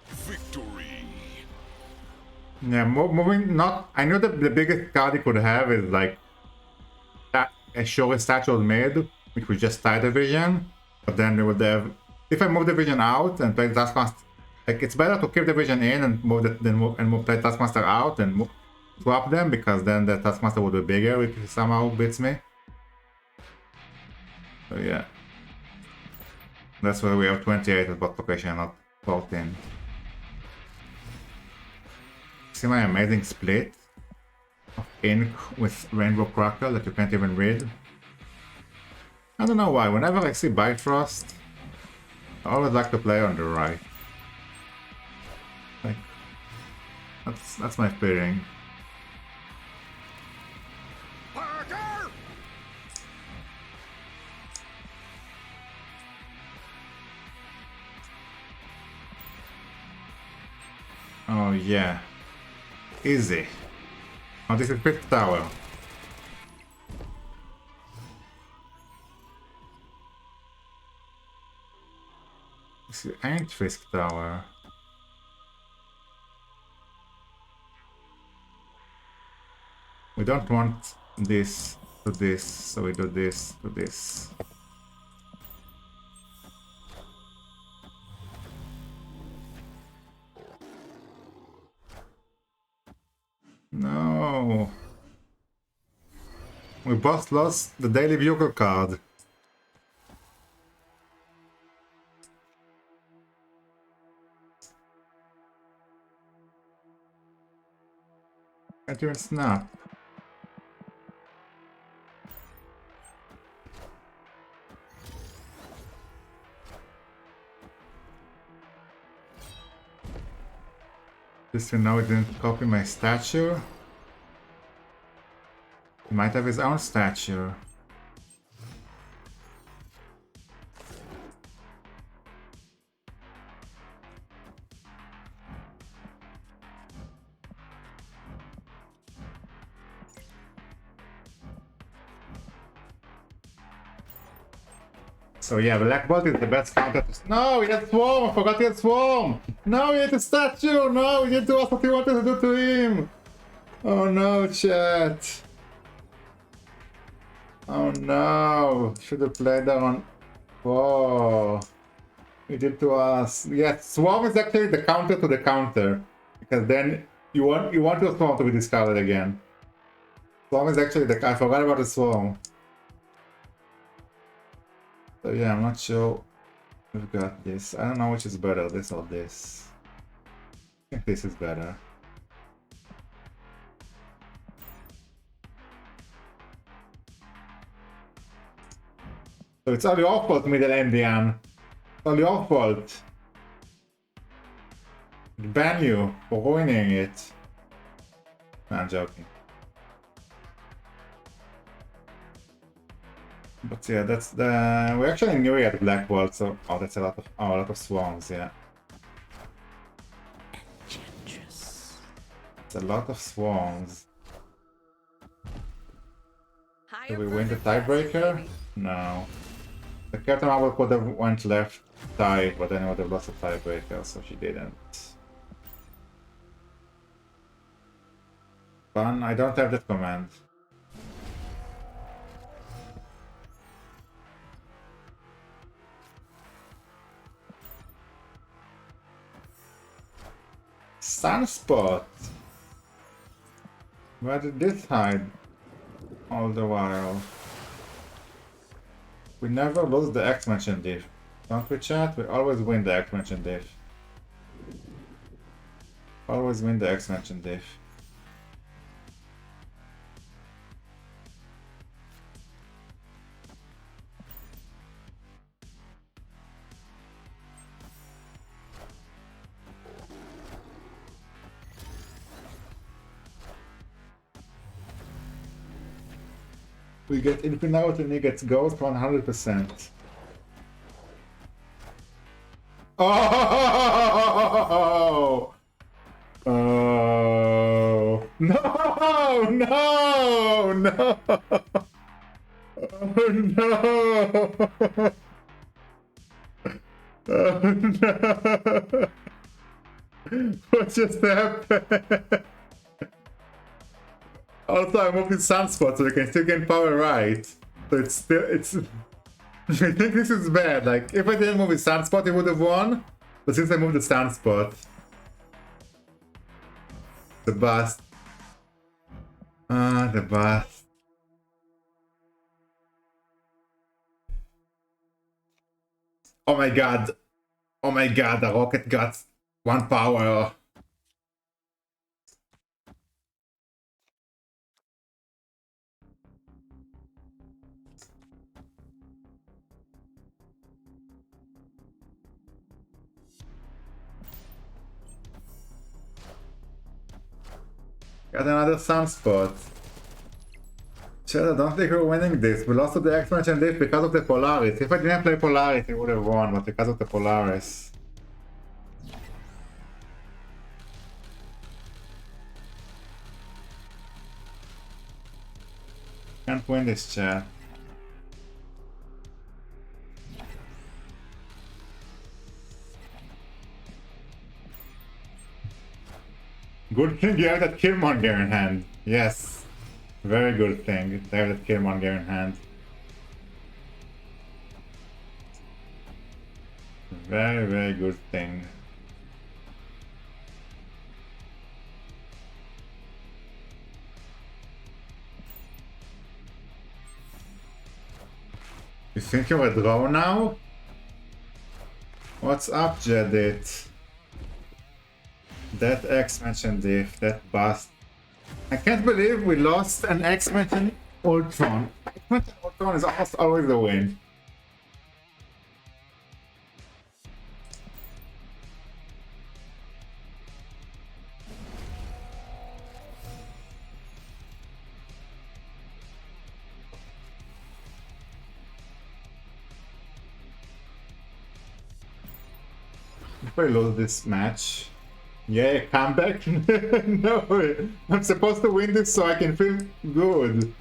Speaker 2: Victory.
Speaker 1: Yeah, moving not. I know that the biggest card he could have is like that a Shuri statue made, which would just tie the vision, but then they would have. If I move the vision out and play the Taskmaster, like it's better to keep the vision in and play Taskmaster out and swap them, because then the Taskmaster would be bigger if he somehow beats me. So yeah, that's why we have 28 at bot location, not 14. See my amazing split of ink with Rainbow Crackle that you can't even read? I don't know why, whenever I see Bifrost, I always like to play on the right. Like, that's my feeling.
Speaker 2: Parker!
Speaker 1: Oh yeah. Easy. Oh, this is Fifth Tower. This ain't Fisk Tower. We don't want this to this, so we do this to this. No. We both lost the Daily Bugle card. Can't even snap. Just to know it didn't copy my statue. He might have his own statue. So yeah, Black Bolt is the best counter. No, he had Swarm! I forgot he had Swarm! No, he had a statue! No, he didn't do what he wanted to do to him! Oh no, chat! Oh no! Should have played that on. Whoa! He did to us. Yes, Swarm is actually the counter to the counter. Because then you want your Swarm to be discarded again. Swarm is actually the. I forgot about the Swarm. So yeah, I'm not sure we've got this. I don't know which is better, this or this. I think this is better. So it's all your fault, middle Indian. It's all your fault. I ban you for ruining it. No, I'm joking. But yeah, that's the. We actually knew he had Black Bolt, so that's a lot of swarms. Yeah, it's a lot of swarms. Do we win the tiebreaker? No. The Captain Marvel could have went left tied, but then he would have lost the tiebreaker, so she didn't. Fun. I don't have that command. Sunspot! Where did this hide all the while? We never lose the X-Mention diff. Don't we, chat? We always win the X-Mention diff. Always win the X-Mention diff. We get Infinite and he gets Ghost 100%. Oh! Oh! No! No! No! Oh no! Oh no! What just happened? Also, I moved the sunspot so we can still gain power, right? So it's still I think this is bad. Like, if I didn't move his Sunspot, he would have won. But since I moved the Sunspot, the bust. The bust. Oh my god. Oh my god, the rocket got 1 power. Got another Sunspot. Shit, I don't think we're winning this. We lost to the X-Men and this because of the Polaris. If I didn't play Polaris, we would have won, but because of the Polaris. Can't win this, chat. Good thing you have that Killmonger in hand. Yes. Very good thing to have that Killmonger in hand. Very, very good thing. You think you're a draw now? What's up, Jedit? That X-Mention diff, that bust. I can't believe we lost an X-Mention Ultron. X-Mention Ultron is almost always a win. If I lose this match, yeah, comeback? No, I'm supposed to win this so I can feel good.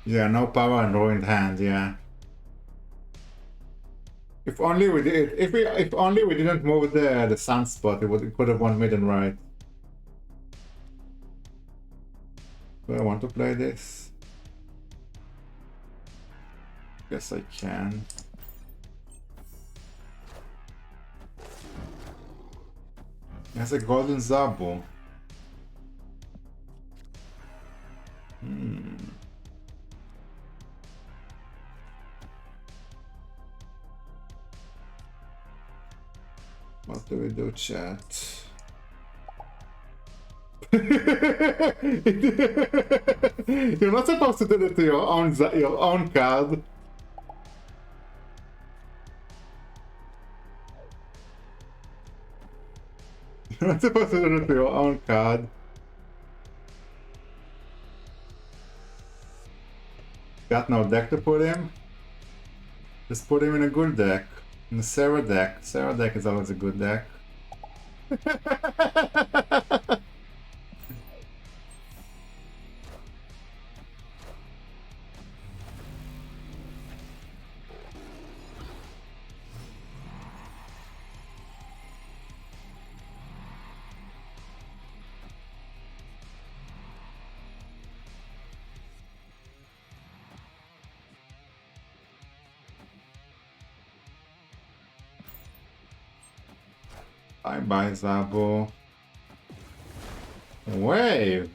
Speaker 1: Yeah, no power and ruined hand, yeah. If only we did, if only we didn't move the Sunspot, it could have won mid and right. Do I want to play this? Guess I can. It has a golden Zabu. What do we do, chat? You're not supposed to do that to your own card. You're not supposed to do that to your own card. Got no deck to put him? Just put him in a good deck. In the Sarah deck. Sarah deck is always a good deck. Bye-bye, Zabo. Wave!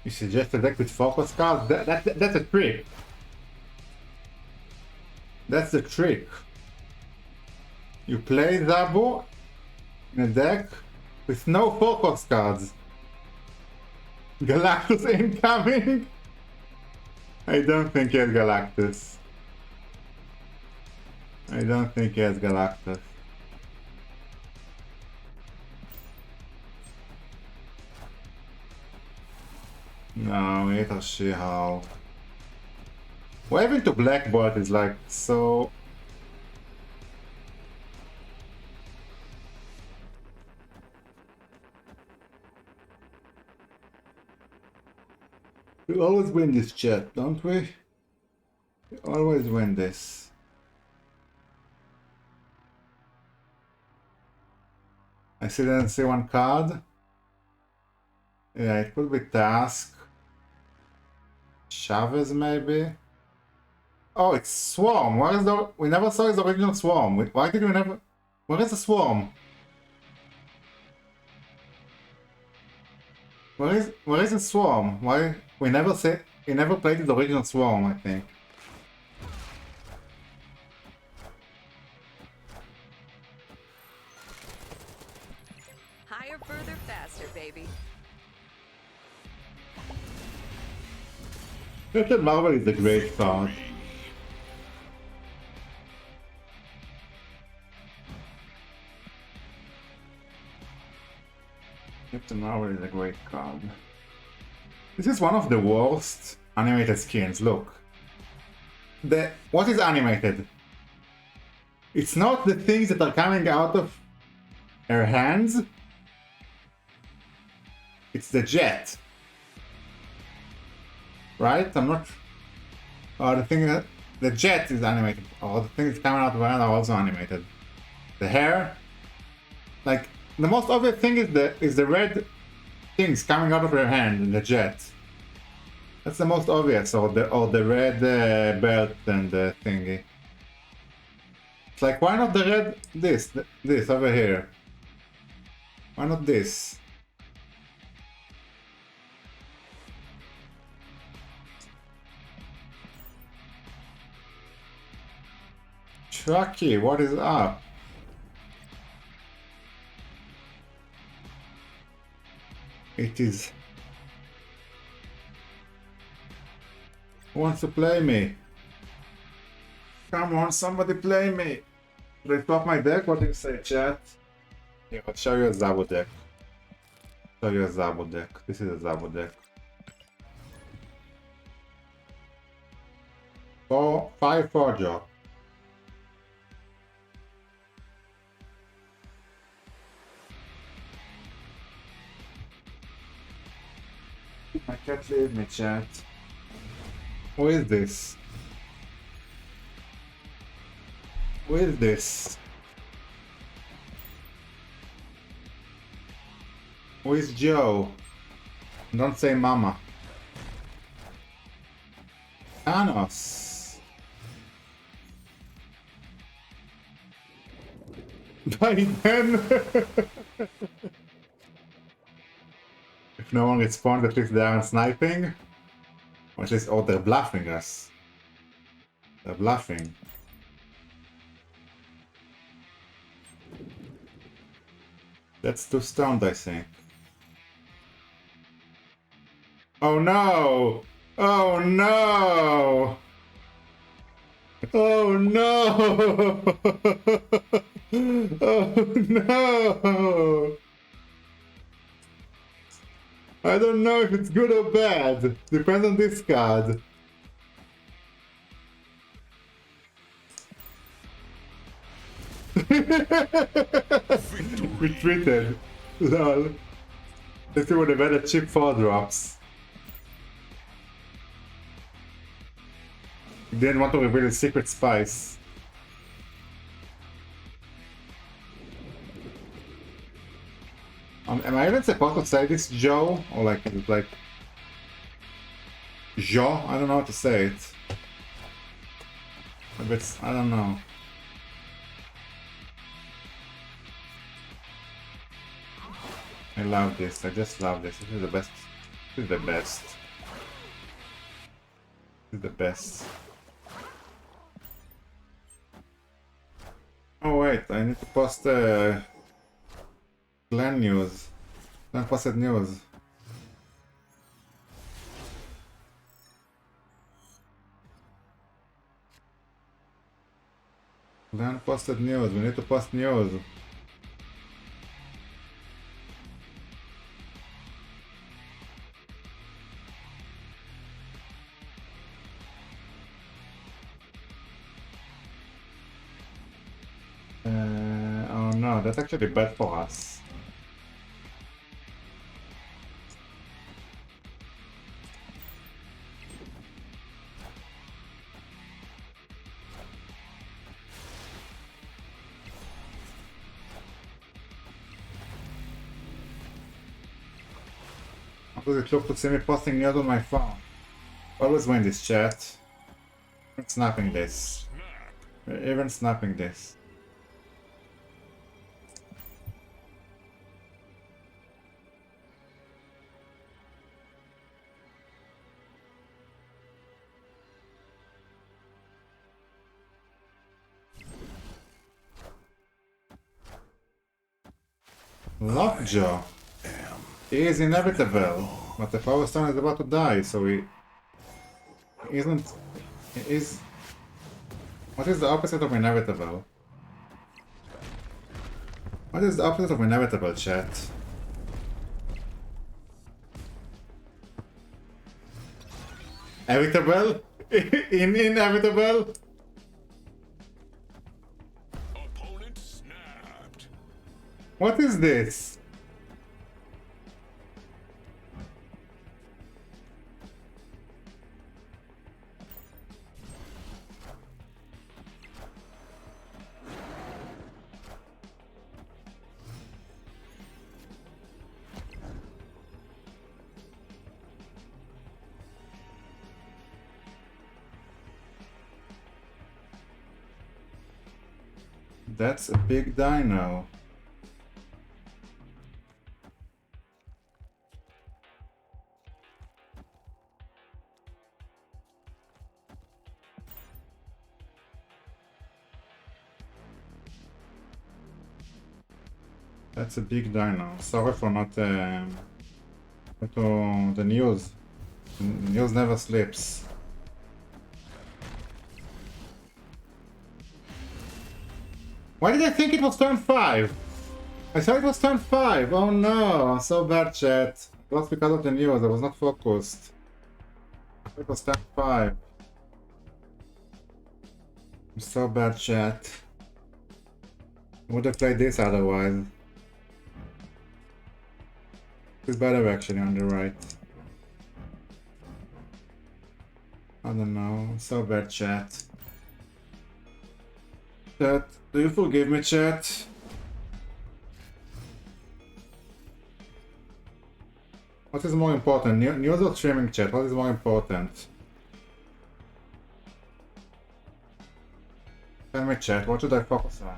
Speaker 1: You suggest a deck with focus cards? That's a trick. That's the trick. You play Zabo in a deck with no focus cards. Galactus incoming? I don't think he has Galactus. I don't think he has Galactus. No, it has She-Hulk. Waving to Blackboard is like so... We always win this chat, don't we? We always win this. I still didn't see one card. Yeah, it could be Task. Chavez, maybe? Oh, it's Swarm. Where is the... We never saw his original Swarm. Why did we never... Where is the Swarm? Where is the Swarm? Why... We never say... We never played his original Swarm, I think.
Speaker 3: Higher, further, faster, baby.
Speaker 1: Captain Marvel is a great card. Captain Marvel is a great card. This is one of the worst animated skins, look. What is animated? It's not the things that are coming out of her hands. It's the jet. Right? I'm not... Or the thing that... The jet is animated. Or the things coming out of her hand are also animated. The hair... Like, the most obvious thing is the red things coming out of her hand in the jet. That's the most obvious, or the red belt and the thingy. It's like, why not the red, this over here? Why not this? Chucky, what is up? It is... Who wants to play me? Come on, somebody play me! Should I swap my deck? What do you say, chat? Yeah, I'll show you a Zabu deck. Show you a Zabu deck. This is a Zabu deck. 5-4 drop. I can't leave me, chat. Who is this? Who is this? Who is Joe? Don't say mama. Thanos. Biden. If no one responds, at least they aren't sniping. Or at least, oh, they're bluffing us. They're bluffing. That's too stoned, I think. Oh no! Oh no! Oh no! Oh no! I don't know if it's good or bad. Depends on this card. Retreated. Lol. Let's see what they've had a cheap 4 drops. Didn't want to reveal the secret spice. Am I even supposed to say this Joe? Or like, is it like... Jo? I don't know how to say it. Maybe it's... I don't know. I love this. I just love this. This is the best. This is the best. This is the best. Oh wait, I need to post Glenn news. Glenn posted news. Glenn posted news. We need to post news. Oh no, that's actually bad for us. How does it look to see me posting news on my phone? Always win this chat. Even snapping this. Even snapping this. Lockjaw. He is inevitable, but the Power Stone is about to die, so he isn't. He is. What is the opposite of inevitable? What is the opposite of inevitable, chat? Evitable? Inevitable?
Speaker 2: Opponent snapped.
Speaker 1: What is this? That's a big dino. That's a big dino. Sorry for not to the news. The news never sleeps. Why did I think it was turn 5? I thought it was turn 5. Oh no, I'm so bad, chat. It was because of the news. I was not focused. It was turn 5. I'm so bad, chat. Would have played this otherwise. It's better actually on the right. I don't know. So bad, chat. Chat, do you forgive me, chat? What is more important? News or streaming, chat? What is more important? Tell me, chat, what should I focus on?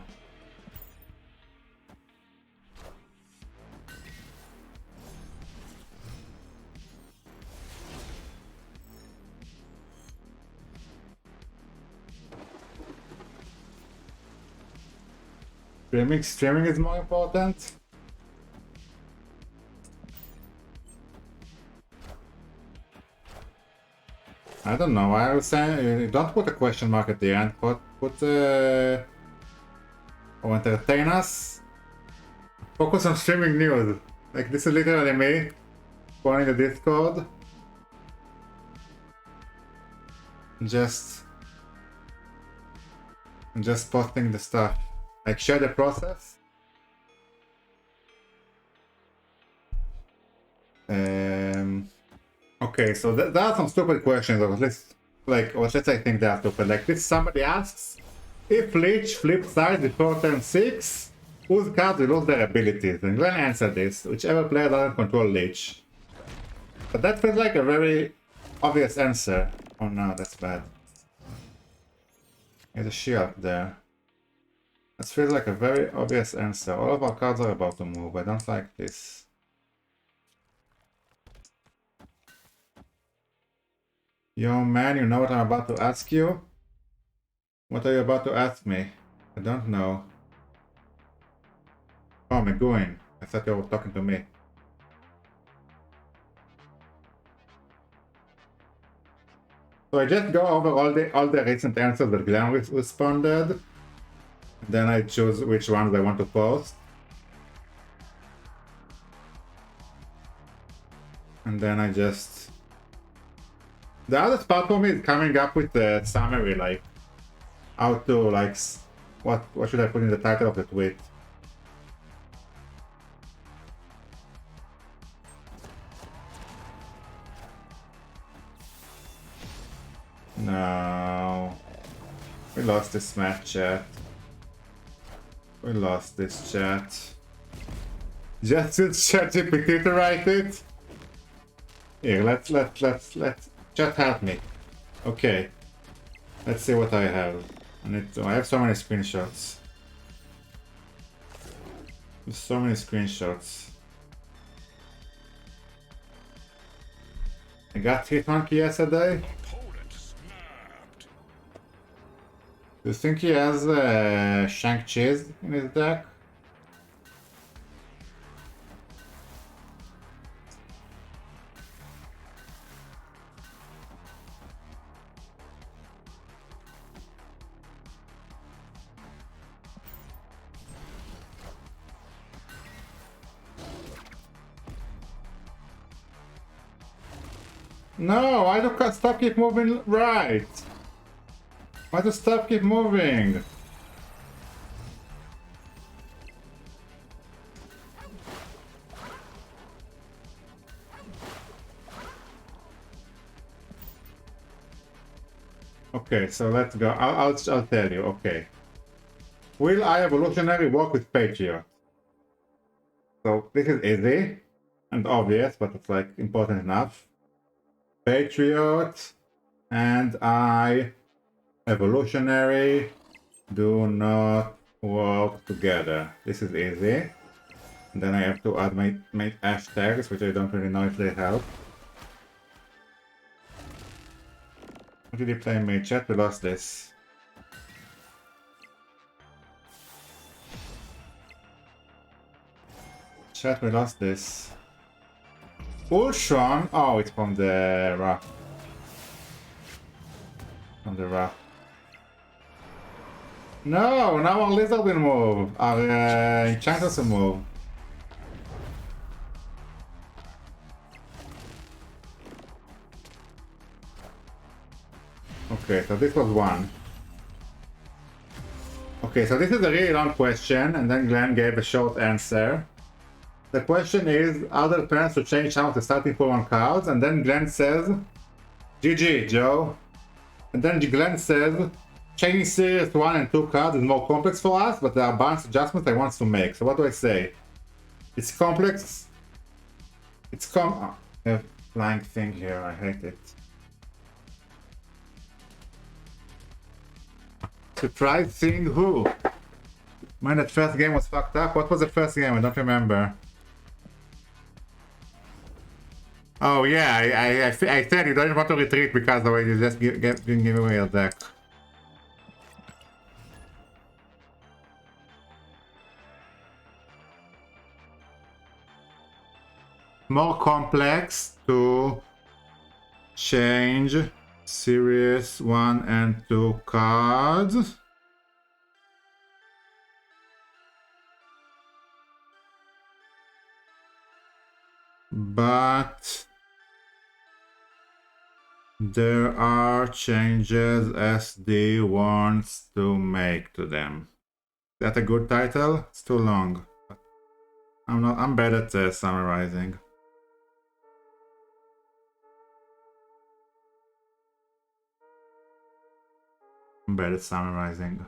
Speaker 1: Streaming is more important? I don't know. I would say don't put a question mark at the end. Put or entertain us. Focus on streaming news. Like this is literally me going the Discord. Just posting the stuff. Like share the process. Okay, so there are some stupid questions, or at least, like, or let's say I think they are stupid. Like this, somebody asks, if Lich flips sides before turn 6, whose cards will lose their abilities? And Glenn answered this, whichever player doesn't control Lich. But that feels like a very obvious answer. Oh no, that's bad. There's a shield there. That feels like a very obvious answer. All of our cards are about to move. I don't like this. Yo man, you know what I'm about to ask you? What are you about to ask me? I don't know. Oh, McGowan. I thought you were talking to me. So I just go over all the recent answers that Glenn responded. Then I choose which ones I want to post. And then I just... The other part for me is coming up with the summary, like how to like what should I put in the title of the tweet. No, we lost this match, chat. We lost this chat. Just use ChatGPT to write it. Here, let's chat help me. Okay. Let's see what I have. I have so many screenshots. There's so many screenshots. I got Hitmonkey yesterday.
Speaker 2: Opponent snapped.
Speaker 1: Do you think he has Shang-Chi's in his deck? No, why do stuff keep moving right? Why does stuff keep moving? Okay, so let's go. I'll tell you. Okay. Will I evolutionary work with Patriot? So this is easy and obvious, but it's like important enough. Patriot and I evolutionary do not work together. This is easy. And then I have to add my hashtags, which I don't really know if they help. What did he play in mid chat? We lost this. Chat, we lost this. Ultron? Oh, it's from the Wrath. From the Wrath. No, now our lizard will move. Our enchanters will move. Okay, so this was one. Okay, so this is a really long question, and then Glenn gave a short answer. The question is, are there plans to change some of the starting pool on cards? And then Glenn says, GG, Joe. And then Glenn says, changing series 1 and 2 cards is more complex for us, but there are balance adjustments I want to make. So what do I say? It's complex. It's oh, a flying thing here, I hate it. Surprise thing who? Man, that first game was fucked up. What was the first game? I don't remember. Oh yeah, I said you don't want to retreat because the way you just give away your deck. More complex to change series 1 and 2 cards. But there are changes SD wants to make to them. Is that a good title? It's too long. I'm bad at summarizing. I'm bad at summarizing.